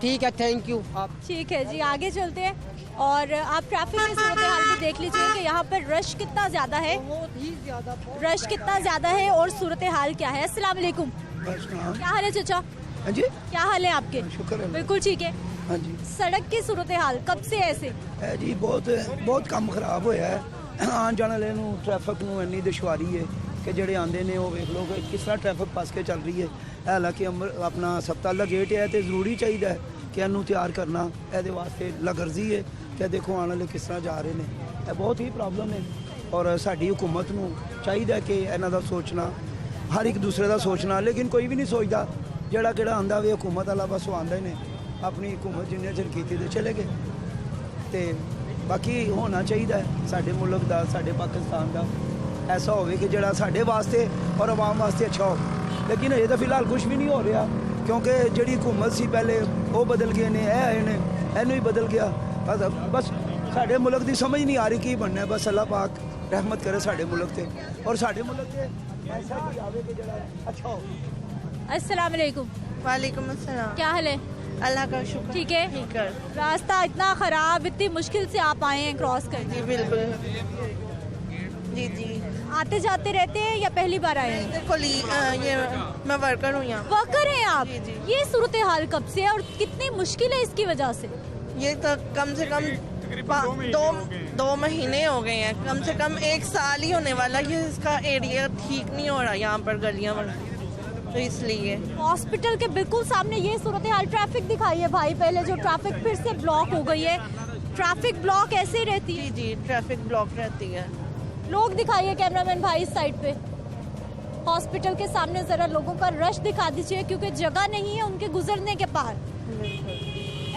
ठीक है, थैंक यू। आप ठीक है जी, आगे चलते हैं और आप ट्रैफिक की सूरत हाल भी देख लीजिए कि यहाँ पर रश कितना ज़्यादा है। रश कितना ज़्यादा है और सूरत हाल क्या है। अस्सलाम वालेकुम। क्या हाल है चाचा? हाँ जी, क्या हाल है आपके? शुक्र है। बिल्कुल ठीक है। हाँ जी। सड़क की सूरत हाल कब से ऐसे है जी? बहुत ਕੰਮ ਖਰਾਬ ਹੋਇਆ ਹੈ। ਆਉਣ ਜਾਣ ਵਾਲੇ ਨੂੰ ਟ੍ਰੈਫਿਕ ਨੂੰ ਇੰਨੀ ਦੁਸ਼ਵਾਰੀ ਹੈ ਕਿ ਜਿਹੜੇ ਆਉਂਦੇ ਨੇ ਉਹ ਵੇਖ ਲਓ ਕਿ ਕਿਸ ਤਰ੍ਹਾਂ ਟ੍ਰੈਫਿਕ ਫਸ ਕੇ ਚੱਲ ਰਹੀ ਹੈ। ਹਾਲਾਂਕਿ ਆਪਣਾ ਹਸਪਤਾਲ ਦਾ ਗੇਟ ਹੈ ਤੇ ਜ਼ਰੂਰੀ ਚਾਹੀਦਾ ਹੈ ਕਿ ਇਹਨੂੰ ਤਿਆਰ ਕਰਨਾ, ਇਹਦੇ ਵਾਸਤੇ ਲਗਰਜ਼ੀ ਹੈ ਕਿ ਦੇਖੋ ਆਉਣ ਵਾਲੇ ਕਿਸ ਤਰ੍ਹਾਂ ਜਾ ਰਹੇ ਨੇ। ਇਹ ਬਹੁਤ ਹੀ ਪ੍ਰੋਬਲਮ ਹੈ ਔਰ ਸਾਡੀ ਹੁਕੂਮਤ ਨੂੰ ਚਾਹੀਦਾ ਕਿ ਇਹਨਾਂ ਦਾ ਸੋਚਣਾ, ਹਰ ਇੱਕ ਦੂਸਰੇ ਦਾ ਸੋਚਣਾ, ਲੇਕਿਨ ਕੋਈ ਵੀ ਨਹੀਂ ਸੋਚਦਾ। ਜਿਹੜਾ ਕਿਹੜਾ ਆਉਂਦਾ ਵੀ ਹੁਕੂਮਤ ਵਾਲਾ ਬਸ ਆਉਂਦੇ ਨੇ, ਆਪਣੀ ਹੁਕੂਮਤ ਜਿੰਨੇ ਚਿਰ ਕੀਤੀ ਤੇ ਚਲੇ ਗਏ। ਤੇ ਬਾਕੀ ਹੋਣਾ ਚਾਹੀਦਾ ਸਾਡੇ ਮੁਲਕ ਦਾ, ਸਾਡੇ ਪਾਕਿਸਤਾਨ ਦਾ ਐਸਾ ਹੋਵੇ ਕਿ ਜਿਹੜਾ ਸਾਡੇ ਵਾਸਤੇ ਔਰ ਆਵਾਮ ਵਾਸਤੇ ਅੱਛਾ ਹੋ। ਲੇਕਿਨ ਇਹ ਤਾਂ ਫਿਲਹਾਲ ਕੁਝ ਵੀ ਨਹੀਂ ਹੋ ਰਿਹਾ ਕਿਉਂਕਿ ਜਿਹੜੀ ਹੁਕੂਮਤ ਸੀ ਪਹਿਲੇ ਉਹ ਬਦਲ ਗਏ ਨੇ, ਇਹ ਆਏ ਨੇ, ਇਹਨੂੰ ਹੀ ਬਦਲ ਗਿਆ। ਬਸ ਸਾਡੇ ਮੁਲਕ ਦੀ ਸਮਝ ਨਹੀਂ ਆ ਰਹੀ ਕੀ ਬਣਨਾ। ਬਸ ਅੱਲਾਹ ਪਾਕ ਰਹਿਮਤ ਕਰੇ ਸਾਡੇ ਮੁਲਕ ਤੇ ਔਰ ਸਾਡੇ ਮੁਲਕ ਤੇ ऐसा कोई आवे कि जरा अच्छा हो। अस्सलाम वालेकुम। वालेकुम अस्सलाम। क्या हाल है? अल्लाह का शुक्र। ठीक है। ठीक है। रास्ता इतना खराब, इतनी मुश्किल से आप आए हैं क्रॉस कर। जी बिल्कुल। जी जी। आते जाते रहते हैं या पहली बार आए हैं? देखो ये मैं वर्कर हूँ यहाँ। वर्कर हैं आप? जी, जी। ये सूरत हाल कब से है और कितनी मुश्किल है इसकी वजह से? ये तो कम से कम 2 महीने हो गए हैं, कम से कम 1 साल ही होने वाला। ये इसका एरिया ठीक नहीं हो रहा यहाँ पर, गलियाँ तो इसलिए। हॉस्पिटल के बिल्कुल सामने ये सूरत हाल। ट्रैफिक दिखाइए भाई पहले, जो ट्रैफिक फिर से ब्लॉक हो गई है। ट्रैफिक ब्लॉक ऐसे रहती है? जी जी, ट्रैफिक ब्लॉक रहती है। लोग दिखाइए कैमरामैन भाई इस साइड पे। हॉस्पिटल के सामने जरा लोगों का रश दिखा दीजिए, क्योंकि जगह नहीं है उनके गुजरने के पार।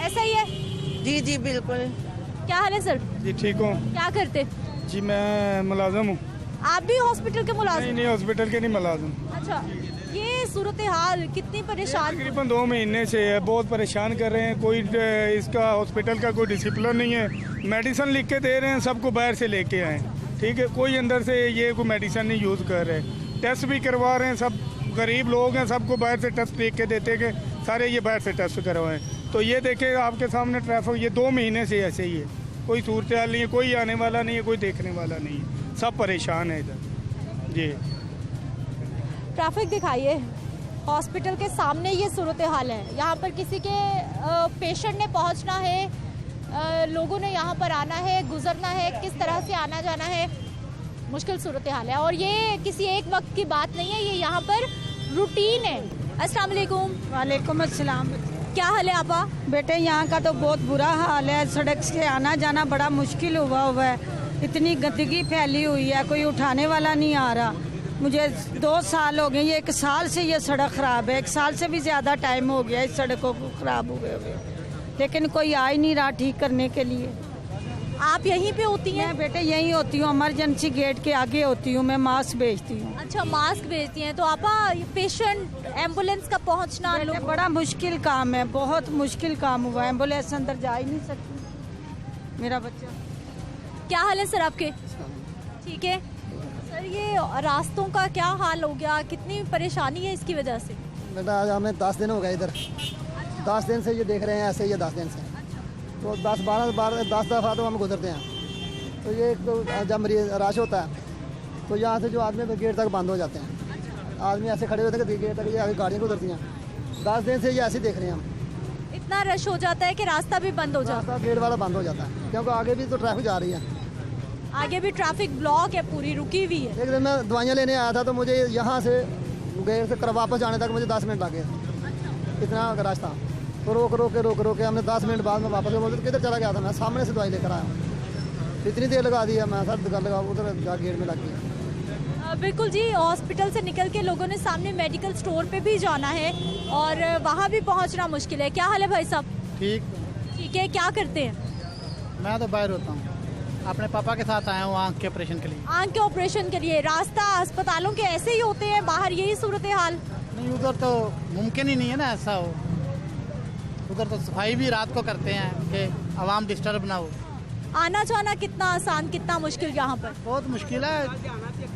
ऐसा ही है? जी जी बिल्कुल। क्या हाल है सर? जी ठीक हूँ क्या करते? जी, मैं मुलाजम हूँ। आप भी हॉस्पिटल के मुलाजिम? नहीं, हॉस्पिटल के नहीं मुलाजम। अच्छा, ये सूरत हाल कितनी परेशान? तकरीबन 2 महीने से है, बहुत परेशान कर रहे हैं। कोई इसका हॉस्पिटल का कोई डिसिप्लिन नहीं है। मेडिसिन लिख के दे रहे हैं, सबको बाहर से लेके आए, ठीक है। कोई अंदर से ये कोई मेडिसिन नहीं यूज़ कर रहे। टेस्ट भी करवा रहे हैं, सब गरीब लोग हैं, सबको बाहर से टेस्ट लिख के देते कि सारे ये बाहर से टेस्ट करवाएं। तो ये देखे आपके सामने ट्रैफिक, ये 2 महीने से ऐसे ही है। कोई सूरत हाल नहीं है, कोई आने वाला नहीं है, कोई देखने वाला नहीं है, सब परेशान है इधर। जी, ट्रैफिक दिखाइए। हॉस्पिटल के सामने ये सूरत हाल है। यहाँ पर किसी के पेशेंट ने पहुँचना है, लोगों ने यहाँ पर आना है, गुजरना है, किस तरह से आना जाना है, मुश्किल सूरत हाल है। और ये किसी एक वक्त की बात नहीं है, ये यहाँ पर रूटीन है। अस्सलाम वालेकुम। वालेकुम अस्सलाम। क्या हाल है आपा? बेटे यहाँ का तो बहुत बुरा हाल है, सड़क से आना जाना बड़ा मुश्किल हुआ है। इतनी गंदगी फैली हुई है, कोई उठाने वाला नहीं आ रहा। मुझे 2 साल हो गए, ये 1 साल से ये सड़क ख़राब है। 1 साल से भी ज़्यादा टाइम हो गया इस सड़कों को ख़राब हुए हुए, लेकिन कोई आ ही नहीं रहा ठीक करने के लिए। आप यहीं पे होती हैं? मैं बेटे यहीं होती हूँ, इमरजेंसी गेट के आगे होती हूँ। मैं मास्क बेचती हूँ। अच्छा, मास्क बेचती हैं। तो आपा पेशेंट एम्बुलेंस का पहुँचना बड़ा मुश्किल काम है, बहुत मुश्किल काम हुआ है। एम्बुलेंस अंदर जा ही नहीं सकती। मेरा बच्चा। क्या हाल है सर आपके? ठीक है सर, ये रास्तों का क्या हाल हो गया, कितनी परेशानी है इसकी वजह से? बेटा आज हमें 10 दिन हो गए इधर। 10 दिन से ये देख रहे हैं ऐसे, ये 10 दिन से तो 10 दफ़ा तो हम गुजरते हैं। तो ये तो जब मरीज रश होता है तो यहाँ से जो आदमी गेट तक बंद हो जाते हैं। आदमी ऐसे खड़े होते हैं कि गेट तक ये आगे गाड़ियाँ गुजरती हैं। 10 दिन से ये ऐसे देख रहे हैं हम। इतना रश हो जाता है कि रास्ता भी बंद हो जाता है? गेट वाला बंद हो जाता है, क्योंकि आगे भी तो ट्रैफिक जा रही है। आगे भी ट्रैफिक ब्लॉक है, पूरी रुकी हुई है। एक दिन मैं दवाइयाँ लेने आया था तो मुझे यहाँ से गेट से वापस जाने तक मुझे 10 मिनट लगे, इतना रश था। तो रोक के हमने 10 मिनट बाद में वापस बोलते किधर चला गया था? मैं सामने से दवाई लेकर आया हूँ। इतनी देर लगा दी है, मैं सर दुकान लगा उधर गेट में लग गया। बिल्कुल जी, हॉस्पिटल से निकल के लोगों ने सामने मेडिकल स्टोर पे भी जाना है और वहाँ भी पहुँचना मुश्किल है। क्या हाल है भाई साहब? ठीक है। क्या करते हैं? मैं तो बाहर होता हूँ, अपने पापा के साथ आया हूँ आँख के ऑपरेशन के लिए। आँख के ऑपरेशन के लिए? रास्ता अस्पतालों के ऐसे ही होते हैं, बाहर यही सूरत हाल? नहीं, उधर तो मुमकिन ही नहीं है ना ऐसा हो। उधर तो सफाई भी रात को करते हैं कि आवाम डिस्टर्ब ना हो। आना जाना कितना आसान कितना मुश्किल यहाँ पर? बहुत मुश्किल है।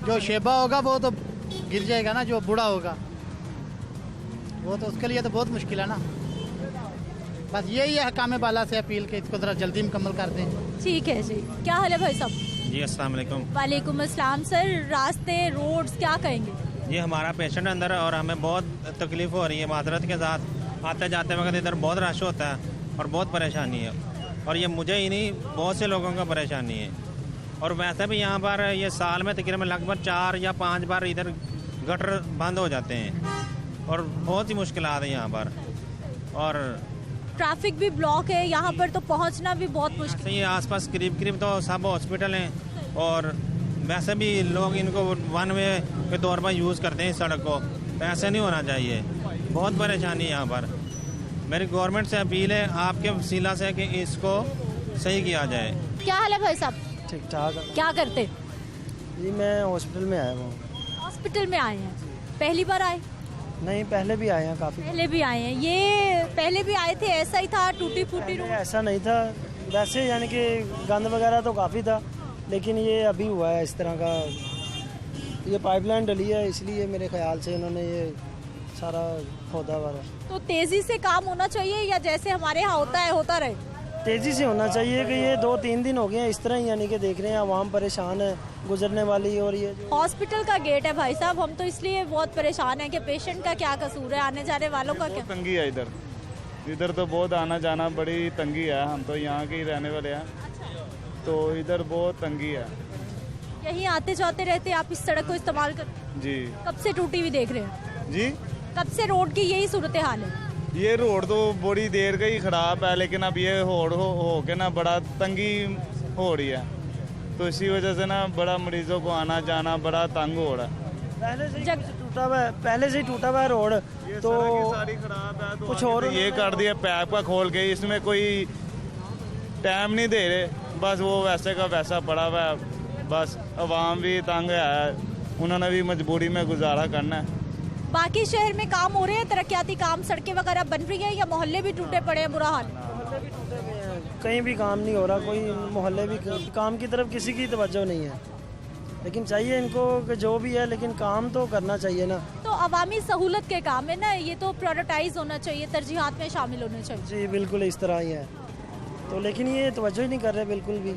जो शेबा होगा वो तो गिर जाएगा ना, जो बूढ़ा होगा वो तो उसके लिए तो बहुत मुश्किल है ना। बस यही है हकाम बाला से अपील कि इसको ज़रा जल्दी मुकम्मल कर दें। ठीक है जी। क्या हाल है भाई साहब? जी अस्सलाम वालेकुम। वालेकुम अस्सलाम। सर, रास्ते रोड्स क्या कहेंगे? जी हमारा पेशेंट अंदर है और हमें बहुत तकलीफ हो रही है। माजरत के साथ आते जाते वक्त इधर बहुत रश होता है और बहुत परेशानी है, और ये मुझे ही नहीं बहुत से लोगों का परेशानी है। और वैसे भी यहाँ पर ये साल में तकरीबन लगभग 4 या 5 बार इधर गटर बंद हो जाते हैं और बहुत ही मुश्किलात है यहाँ पर। और ट्रैफिक भी ब्लॉक है यहाँ पर, तो पहुँचना भी बहुत मुश्किल। ये आसपास करीब तो सब हॉस्पिटल हैं और वैसे भी लोग इनको 1 वे के तौर पर यूज़ करते हैं इस सड़क को, तो ऐसे नहीं होना चाहिए। बहुत परेशानी है यहाँ पर। मेरी गवर्नमेंट से अपील है आपके वसीला से कि इसको सही किया जाए। क्या हाल है भाई साहब? ठीक ठाक। क्या करते? जी मैं हॉस्पिटल में आया हूँ। हॉस्पिटल में आए हैं? पहली बार आए? नहीं, पहले भी आए हैं काफ़ी। पहले भी आए हैं? ये पहले भी आए थे, ऐसा ही था टूटी फूटी रोड? ऐसा नहीं था वैसे, यानी कि गंद वगैरह तो काफ़ी था, लेकिन ये अभी हुआ है इस तरह का। ये पाइपलाइन डली है, इसलिए मेरे ख्याल से इन्होंने ये सारा खोदा वाला। तो तेज़ी से काम होना चाहिए या जैसे हमारे यहाँ होता है होता रहे? तेज़ी से होना चाहिए कि ये 2-3 दिन हो गए हैं इस तरह ही, यानी कि देख रहे हैं आवाम परेशान है गुजरने वाली। और ये हॉस्पिटल का गेट है भाई साहब, हम तो इसलिए बहुत परेशान है कि पेशेंट का क्या कसूर है, आने जाने वालों का क्या? तंगी है इधर तो बहुत आना जाना बड़ी तंगी है। हम तो यहाँ के ही रहने वाले हैं। तो इधर बहुत तंगी है। यहीं आते जाते रहते आप इस सड़क को इस्तेमाल कर? जी। कब से टूटी हुई देख रहे हैं? जी कब से रोड की यही सूरत हाल है? ये रोड तो बड़ी देर का ही खराब है, लेकिन अब ये होड़ हो के ना बड़ा तंगी हो रही है, तो इसी वजह से ना बड़ा मरीजों को आना जाना बड़ा तंग हो रहा है। पहले से टूटा हुआ है, पहले से ही टूटा हुआ है रोड, तो सारी खराब है, तो कुछ और ये कर दिया पैप का खोल के, इसमें कोई टाइम नहीं दे रहे, बस वो वैसे का वैसा पड़ा हुआ है। बस अवाम भी तंग है, उन्होंने भी मजबूरी में गुजारा करना है। बाकी शहर में काम हो रहे हैं, तरक्याती काम, सड़कें वगैरह बन रही हैं, या मोहल्ले भी टूटे पड़े हैं, बुरा हाल? कहीं भी काम नहीं हो रहा, कोई मोहल्ले भी काम की तरफ किसी की तवज्जो नहीं है, लेकिन चाहिए इनको कि जो भी है, लेकिन काम तो करना चाहिए ना। तो अवामी सहूलत के काम है ना, ये तो प्रायोरिटाइज होना चाहिए, तरजीहात में शामिल होने चाहिए। जी बिल्कुल इस तरह ही है, तो लेकिन ये तवज्जो ही नहीं कर रहे बिल्कुल भी।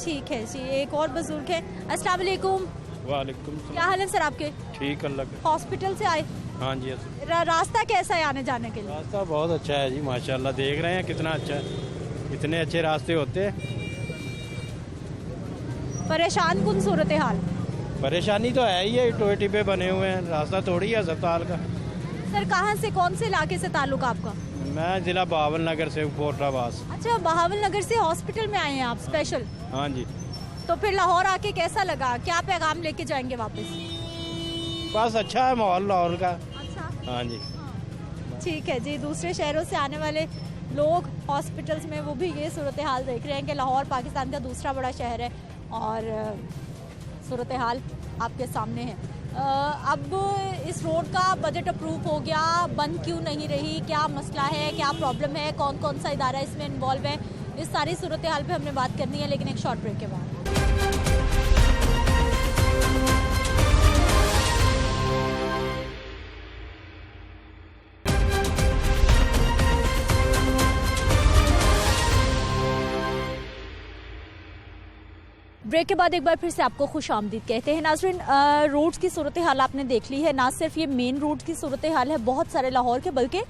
ठीक है जी, एक और बुजुर्ग है। अस्सलाम वालेकुम। वालेकुम। क्या हाल है सर आपके? ठीक, अल्लाह का। हॉस्पिटल से आए? हाँ जी। रास्ता कैसा है आने जाने के लिए? रास्ता बहुत अच्छा है जी, माशाल्लाह, देख रहे हैं कितना अच्छा है, इतने अच्छे रास्ते होते हैं। परेशान कुन सूरत हाल? परेशानी तो है ही है, टोए टिब्बे बने हुए हैं, रास्ता थोड़ी है अस्पताल का। सर कहाँ से, कौन से इलाके से ताल्लुक आपका? मैं जिला बहावल नगर से, कोटराबास। अच्छा, बहावल नगर से हॉस्पिटल में आए हैं आप स्पेशल? हाँ जी। तो फिर लाहौर आके कैसा लगा, क्या पैगाम लेके जाएंगे वापस? बस अच्छा है माहौल लाहौर का। अच्छा। हाँ जी। ठीक है जी, दूसरे शहरों से आने वाले लोग हॉस्पिटल्स में वो भी ये सूरत हाल देख रहे हैं कि लाहौर पाकिस्तान का दूसरा बड़ा शहर है और सूरत हाल आपके सामने है। अब इस रोड का बजट अप्रूव हो गया, बंद क्यों नहीं रही, क्या मसला है, क्या प्रॉब्लम है, कौन कौन सा इदारा इसमें इन्वॉल्व है, इस सारी सूरत हाल पे हमने बात करनी है, लेकिन एक शॉर्ट ब्रेक के बाद। ब्रेक के बाद एक बार फिर से आपको खुश आमदीद कहते हैं। नाज़रीन, रोड्स की सूरत हाल आपने देख ली है, ना सिर्फ ये मेन रोड की सूरत हाल है बहुत सारे लाहौर के, बल्कि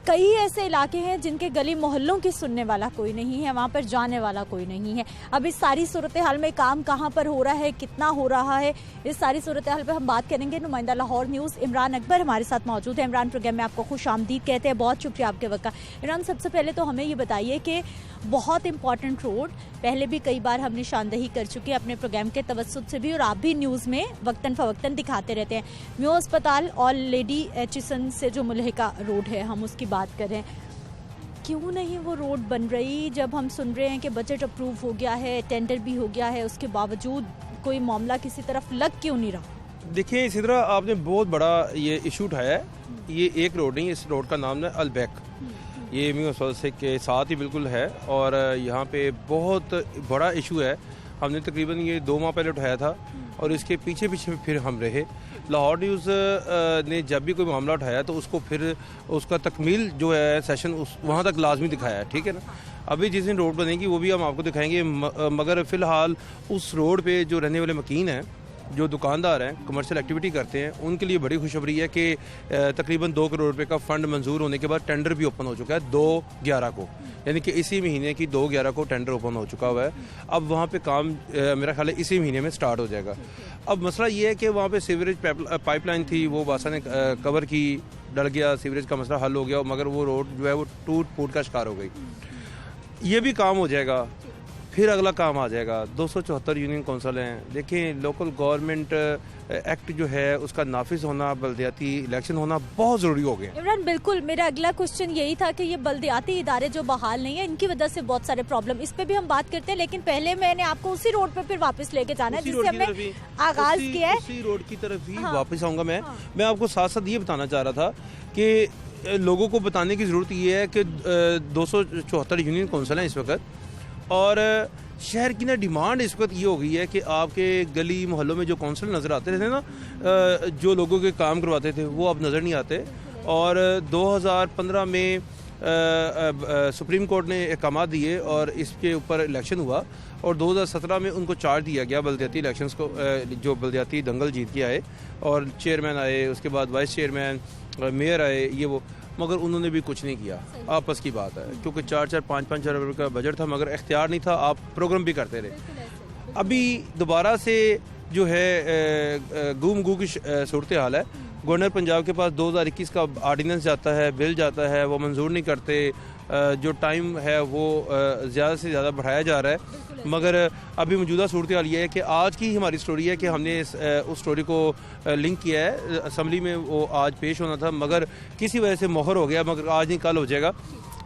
कई ऐसे इलाके हैं जिनके गली मोहल्लों की सुनने वाला कोई नहीं है, वहाँ पर जाने वाला कोई नहीं है। अब इस सारी सूरत हाल में काम कहाँ पर हो रहा है, कितना हो रहा है, इस सारी सूरत हाल पर हम बात करेंगे। नुमाइंदा लाहौर न्यूज़ इमरान अकबर हमारे साथ मौजूद है। इमरान, प्रोग्राम में आपको खुश आमदीद कहते हैं, बहुत शुक्रिया आपके वक्त का। इमरान, सबसे पहले तो हमें ये बताइए कि बहुत इंपॉर्टेंट रोड, पहले भी कई बार हम निशानदही कर चुके हैं अपने प्रोग्राम के तवस्सुत से भी, और आप भी न्यूज़ में वक्तन फ़वक्तन दिखाते रहते हैं। म्यू अस्पताल और लेडी एचिसन से जो मुल्हिका रोड है, हम उसकी बात करें, क्यों नहीं वो रोड बन रही? जब हम सुन रहे हैं कि बजट अप्रूव हो गया है, टेंडर भी हो गया है, उसके बावजूद कोई मामला किसी तरफ लग क्यों नहीं रहा? देखिए, इसी तरह आपने बहुत बड़ा ये इशू उठाया है। ये एक रोड नहीं, इस रोड का नाम है अलबैक, ये म्यू अस्पताल से के साथ ही बिल्कुल है, और यहाँ पे बहुत बड़ा इशू है। हमने तकरीबन ये 2 माह पहले उठाया था, और इसके पीछे पीछे फिर हम रहे। लाहौर न्यूज़ ने जब भी कोई मामला उठाया तो उसको फिर उसका तकमील जो है सेशन उस वहाँ तक लाजमी दिखाया है, ठीक है ना। अभी जिस दिन रोड बनेगी वो भी हम आपको दिखाएंगे, मगर फ़िलहाल उस रोड पे जो रहने वाले मकीन हैं, जो दुकानदार हैं, कमर्शियल एक्टिविटी करते हैं, उनके लिए बड़ी खुशखबरी है कि तकरीबन 2 करोड़ रुपए का फ़ंड मंजूर होने के बाद टेंडर भी ओपन हो चुका है 2/11 को, यानी कि इसी महीने की 2/11 को टेंडर ओपन हो चुका हुआ है। अब वहाँ पे काम मेरा ख्याल है इसी महीने में स्टार्ट हो जाएगा। अब मसला ये है कि वहाँ पे सीवरेज पाइपलाइन थी, वो बासा ने कवर की, डल गया, सीवरेज का मसला हल हो गया, मगर वो रोड जो है वो टूट फूट का शिकार हो गई। ये भी काम हो जाएगा, फिर अगला काम आ जाएगा। 274 यूनियन कौंसल हैं। देखें, लोकल गवर्नमेंट एक्ट जो है उसका नाफिज होना, बल्दियाती इलेक्शन होना बहुत ज़रूरी हो गए। इमरान, बिल्कुल मेरा अगला क्वेश्चन यही था कि ये बल्दियाती इदारे जो बहाल नहीं है, इनकी वजह से बहुत सारे प्रॉब्लम, इस पे भी हम बात करते हैं, लेकिन पहले मैंने आपको उसी रोड पे फिर वापस लेके जाना है जिससे हमने आगाज किया है। उसी रोड की तरफ ही वापस आऊँगा मैं आपको साथ साथ ये बताना चाह रहा था कि लोगों को बताने की ज़रूरत ये है कि 274 यूनियन कौंसल हैं इस वक्त, और शहर की ना डिमांड इस वक्त ये हो गई है कि आपके गली मोहल्लों में जो कौंसल नज़र आते रहते ना, जो लोगों के काम करवाते थे, वो अब नज़र नहीं आते। और 2015 में सुप्रीम कोर्ट ने अहकाम दिए और इसके ऊपर इलेक्शन हुआ, और 2017 में उनको चार्ज दिया गया बल्दियाती इलेक्शंस को, जो बल्दियाती दंगल जीत के आए और चेयरमैन आए, उसके बाद वाइस चेयरमैन, मेयर आए, ये वो, मगर उन्होंने भी कुछ नहीं किया। आपस की बात है, क्योंकि 4-4, 5-5 अरब रुपये का बजट था, मगर इख्तियार नहीं था, आप प्रोग्राम भी करते रहे। अभी दोबारा से जो है गुम गू की सूरत हाल है। गवर्नर पंजाब के पास 2021 का आर्डिनेंस जाता है, बिल जाता है, वो मंजूर नहीं करते, जो टाइम है वो ज़्यादा से ज़्यादा बढ़ाया जा रहा है। मगर अभी मौजूदा सूरत हाल ये है कि आज की हमारी स्टोरी है कि हमने उस स्टोरी को लिंक किया है। असम्बली में वो आज पेश होना था मगर किसी वजह से मोहर हो गया, मगर आज नहीं कल हो जाएगा।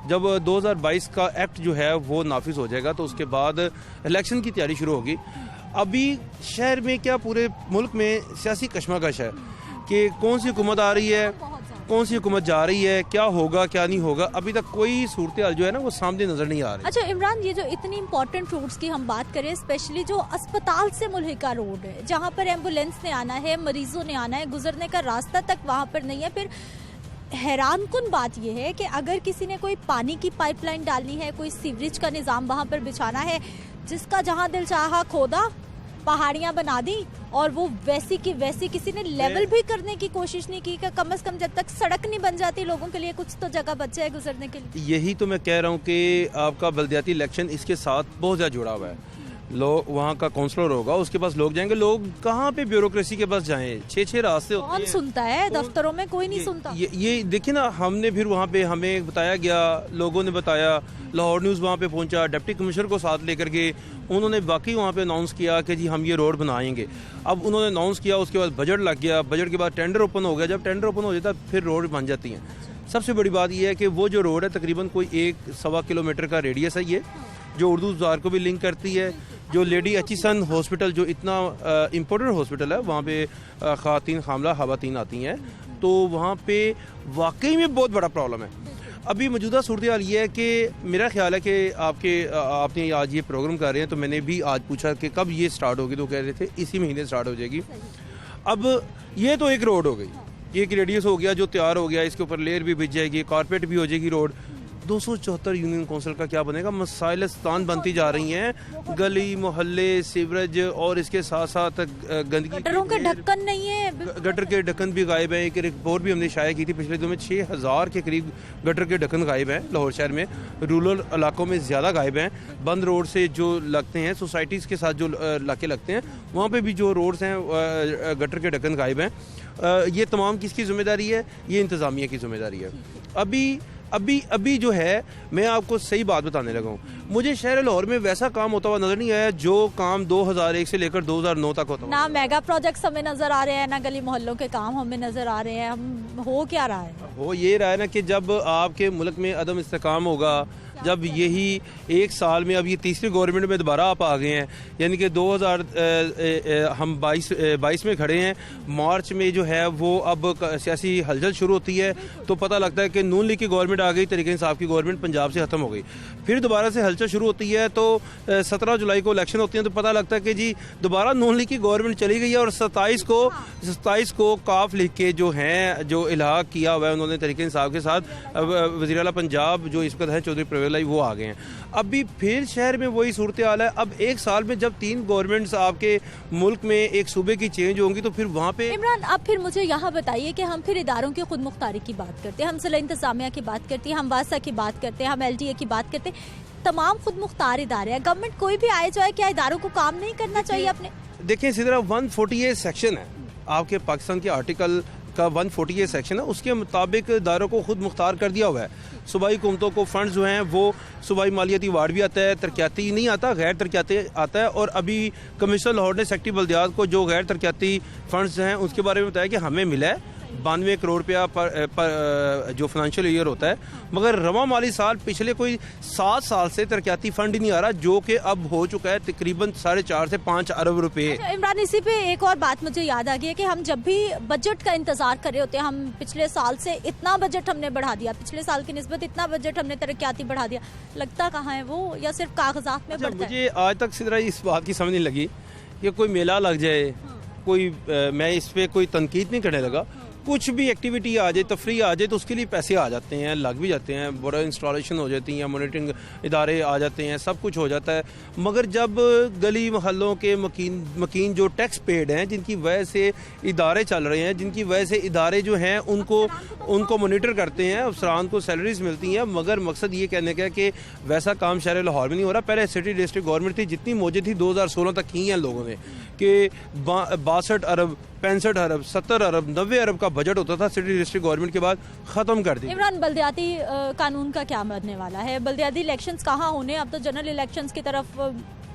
जब 2022 का एक्ट जो है वो नाफिज हो जाएगा तो उसके बाद इलेक्शन की तैयारी शुरू होगी। अभी शहर में क्या पूरे मुल्क में सियासी कशमकश है कि कौन सी हुकूमत आ रही है, कौन सी हुकूमत जा रही है, क्या होगा क्या नहीं होगा, अभी तक कोई सूरत हाल जो है ना वो सामने नजर नहीं आ रही। अच्छा इमरान, ये जो इतनी इंपॉर्टेंट रोड्स की हम बात करें, स्पेशली जो अस्पताल से मुल्हिका रोड है जहाँ पर एम्बुलेंस ने आना है, मरीजों ने आना है, गुजरने का रास्ता तक वहाँ पर नहीं है। फिर हैरानकुन बात यह है कि अगर किसी ने कोई पानी की पाइपलाइन डालनी है, कोई सीवरेज का निज़ाम वहाँ पर बिछाना है, जिसका जहाँ दिल चाहा खोदा, पहाड़ियाँ बना दी और वो वैसी की वैसी, किसी ने लेवल भी करने की कोशिश नहीं की कि कम से कम जब तक सड़क नहीं बन जाती लोगों के लिए कुछ तो जगह बचे है गुजरने के लिए। यही तो मैं कह रहा हूँ कि आपका बल्दियाती इलेक्शन इसके साथ बहुत ज़्यादा जुड़ा हुआ है। लोग वहाँ का काउंसलर होगा, उसके पास लोग जाएंगे, लोग कहाँ पे ब्यूरोक्रेसी के पास जाएं, 6 रास्ते होते हैं। कौन सुनता है दफ्तरों में, कोई नहीं सुनता। ये देखिए ना, हमने फिर वहाँ पे हमें बताया गया, लोगों ने बताया, लाहौर न्यूज़ वहाँ पे पहुँचा, डिप्टी कमिश्नर को साथ लेकर के उन्होंने बाकी वहाँ पे अनाउंस किया कि जी हम ये रोड बनाएंगे। अब उन्होंने अनाउंस किया, उसके बाद बजट लग गया, बजट के बाद टेंडर ओपन हो गया। जब टेंडर ओपन हो जाता है फिर रोड बन जाती हैं। सबसे बड़ी बात यह है कि वो जो रोड है तकरीबन कोई 1-1.25 किलोमीटर का रेडियस है ये, जो उर्दू बाज़ार को भी लिंक करती है। जो लेडी हचिसन हॉस्पिटल जो इतना इम्पोर्टेंट हॉस्पिटल है, वहाँ पे ख़वातीन हामला ख़वातीन आती हैं, तो वहाँ पे वाकई में बहुत बड़ा प्रॉब्लम है। अभी मौजूदा सूरत हाल ये है कि मेरा ख्याल है कि आपने आज ये प्रोग्राम कर रहे हैं, तो मैंने भी आज पूछा कि कब ये स्टार्ट होगी, तो कह रहे थे इसी महीने स्टार्ट हो जाएगी। अब ये तो एक रोड हो गई, ये एक रेडियस हो गया जो तैयार हो गया, इसके ऊपर लेयर भी बिछ जाएगी, कारपेट भी हो जाएगी रोड। 274 यूनियन काउंसिल का क्या बनेगा? मसाइल-ए-स्थान बनती जा रही हैं, गली मोहल्ले, सीवरेज और इसके साथ साथ गंदगी, गटरों के ढक्कन नहीं है, गटर के ढक्कन भी गायब हैं। एक रिपोर्ट भी हमने शाया की थी पिछले दिनों में, 6000 के करीब गटर के ढक्कन गायब हैं लाहौर शहर में। रूरल इलाकों में ज़्यादा गायब हैं। बंद रोड से जो लगते हैं, सोसाइटीज़ के साथ जो इलाके लगते हैं, वहाँ पर भी जो रोड्स हैं गटर के ढक्कन गायब हैं। ये तमाम किसकी जिम्मेदारी है? ये इंतज़ामिया की जिम्मेदारी है। अभी जो है, मैं आपको सही बात बताने लगा हूँ, मुझे शहर लाहौर में वैसा काम होता हुआ नजर नहीं आया जो काम 2001 से लेकर 2009 तक होता। ना मेगा प्रोजेक्ट्स हमें नजर आ रहे हैं, ना गली मोहल्लों के काम हमें नजर आ रहे हैं। हम हो क्या रहा है? हो ये रहा है ना कि जब आपके मुल्क में अदम इस्तेकाम होगा, जब यही एक साल में, अब ये तीसरी गवर्नमेंट में दोबारा आप आ गए हैं, यानी कि 2022 में खड़े हैं, मार्च में जो है वो अब सियासी हलचल शुरू होती है, तो पता लगता है कि नून लीग की गवर्नमेंट आ गई, तरीके इंसाफ की गवर्नमेंट पंजाब से ख़त्म हो गई। फिर दोबारा से हलचल शुरू होती है, तो 17 जुलाई को इलेक्शन होती है, तो पता लगता है कि जी दोबारा नून लीग की गवर्नमेंट चली गई है। और 27 को काफ लिख के जो हैं, जो इलाहा किया हुआ है उन्होंने तरीके इंसाफ के साथ, वज़ीर आला पंजाब जो इस वक्त है चौधरी परवेज़ इलाही, वो आ गए हैं। अभी फिर शहर में वही सूरत हाल है। अब एक साल में जब 3 गवर्नमेंट्स आपके मुल्क में एक सूबे की चेंज होंगी, तो फिर वहाँ पे इमरान, अब फिर मुझे यहाँ बताइए कि हम फिर इदारों की खुद मुख्तारी की बात करते हैं, हम ज़िला इंतज़ामिया की बात करते हैं, हम वासा की बात करते हैं, हम LDA की बात करते हैं, तमाम खुद मुख्तार इदारे हैं। गवर्नमेंट कोई भी आए जाए, क्या इदारों को काम नहीं करना चाहिए अपने? देखें, इसी तरह 148 सेक्शन है आपके पाकिस्तान के आर्टिकल का, 148 सेक्शन है, उसके मुताबिक इदारों को खुद मुख्तार कर दिया हुआ है। सूबाई हुकूमतों को फंड्स जो हैं वो सूबाई मालियाती वार्ड भी आता है, तरक्याती नहीं आता, गैर तरक्याती आता है। और अभी कमिश्नर लाहौर ने सेक्रेटरी बल्दियात को जो गैर तरक्याती फंड्स हैं उसके बारे में बताया कि हमें मिला है 92 करोड़ रुपया पर जो फाइनेंशियल ईयर होता है, मगर रवा माली साल पिछले कोई 7 साल से तरक्याती फंड ही नहीं आ रहा, जो कि अब हो चुका है तकरीबन 4.5 से 5 अरब रुपए। इमरान, इसी पे एक और बात मुझे याद आ गई है कि हम जब भी बजट का इंतजार कर रहे होते हैं, हम पिछले साल से इतना बजट हमने बढ़ा दिया, पिछले साल की निस्बत इतना बजट हमने तरक्याती बढ़ा दिया, लगता कहाँ है वो, या सिर्फ कागजात में बढ़ता है? मुझे आज तक सिर्फ इस बात की समझ नहीं लगी कि कोई मेला लग जाए, कोई मैं इस पर कोई तनकीद नहीं करने लगा, कुछ भी एक्टिविटी आ जाए, तफरी आ जाए, तो उसके लिए पैसे आ जाते हैं, लग भी जाते हैं, बड़ा इंस्टॉलेशन हो जाती हैं, मॉनिटरिंग इदारे आ जाते हैं, सब कुछ हो जाता है। मगर जब गली महलों के मकीन जो टैक्स पेड हैं, जिनकी वजह से इदारे चल रहे हैं, जिनकी वजह से इदारे जो हैं उनको मॉनिटर करते हैं, अफसरान को सैलरीज मिलती हैं, मगर मकसद ये कहने का है कि वैसा काम शहर लाहौर में नहीं हो रहा। पहले सिटी डिस्ट्रिक्ट गवर्नमेंट थी, जितनी मौजूद थी 2016 तक की हैं लोगों ने, कि 62 अरब 65 अरब 70 अरब 90 अरब का बजट होता था सिटी डिस्ट्रिक्ट गवर्नमेंट के बाद ख़त्म कर दिया। इमरान, बल्दियाती कानून का क्या बनने वाला है? बल्दियाती इलेक्शंस कहाँ होने? अब तो जनरल इलेक्शंस की तरफ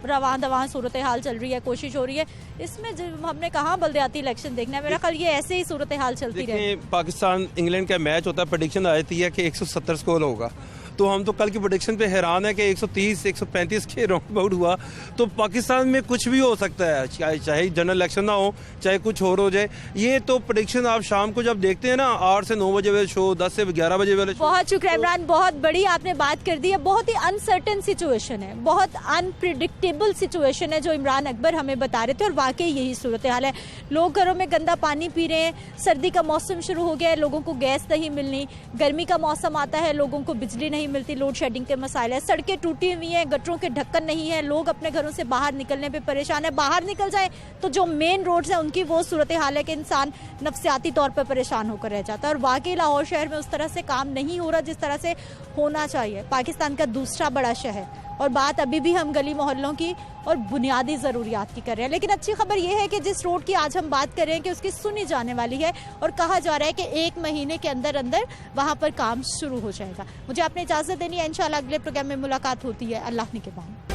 रवां दवां सूरत हाल चल रही है, कोशिश हो रही है। इसमें हमने कहा बल्दियाती इलेक्शन देखना है, मेरा ख्याल ये ऐसे ही सूरत हाल चलती रहे। पाकिस्तान इंग्लैंड का मैच होता है, प्रेडिक्शन आती है कि 170 स्कोर होगा, तो हम तो कल की प्रेडिक्शन पे हैरान है कि 130 135 के राउंड अबाउट हुआ। तो पाकिस्तान में कुछ भी हो सकता है, चाहे जनरल इलेक्शन ना हो, चाहे कुछ और हो जाए। ये तो प्रेडिक्शन आप शाम को जब देखते हैं ना 8 से 9 बजे वाले शो, 10 से 11 बजे वाले शो। बहुत शुक्रिया इमरान, बहुत बड़ी आपने बात कर दी है। बहुत ही अनसर्टन सिचुएशन है, बहुत अनप्रिडिक्टेबल सिचुएशन है जो इमरान अकबर हमें बता रहे थे, और वाकई यही सूरत हाल है। लोग घरों में गंदा पानी पी रहे हैं, सर्दी का मौसम शुरू हो गया है, लोगों को गैस नहीं मिलनी, गर्मी का मौसम आता है, लोगों को बिजली नहीं मिलती, लोड शेडिंग के मसाइल है, सड़कें टूटी हुई हैं, गटरों के ढक्कन नहीं है, लोग अपने घरों से बाहर निकलने पे परेशान है। बाहर निकल जाए तो जो मेन रोड्स हैं उनकी वो सूरत हाल है कि इंसान नफसियाती तौर पर परेशान होकर रह जाता है। और वाकई लाहौर शहर में उस तरह से काम नहीं हो रहा जिस तरह से होना चाहिए। पाकिस्तान का दूसरा बड़ा शहर, और बात अभी भी हम गली मोहल्लों की और बुनियादी ज़रूरियात की कर रहे हैं। लेकिन अच्छी खबर यह है कि जिस रोड की आज हम बात कर रहे हैं कि उसकी सुनी जाने वाली है, और कहा जा रहा है कि 1 महीने के अंदर अंदर वहाँ पर काम शुरू हो जाएगा। मुझे आपने इजाज़त देनी है, इंशाल्लाह अगले प्रोग्राम में मुलाकात होती है। अल्लाह निगहबान।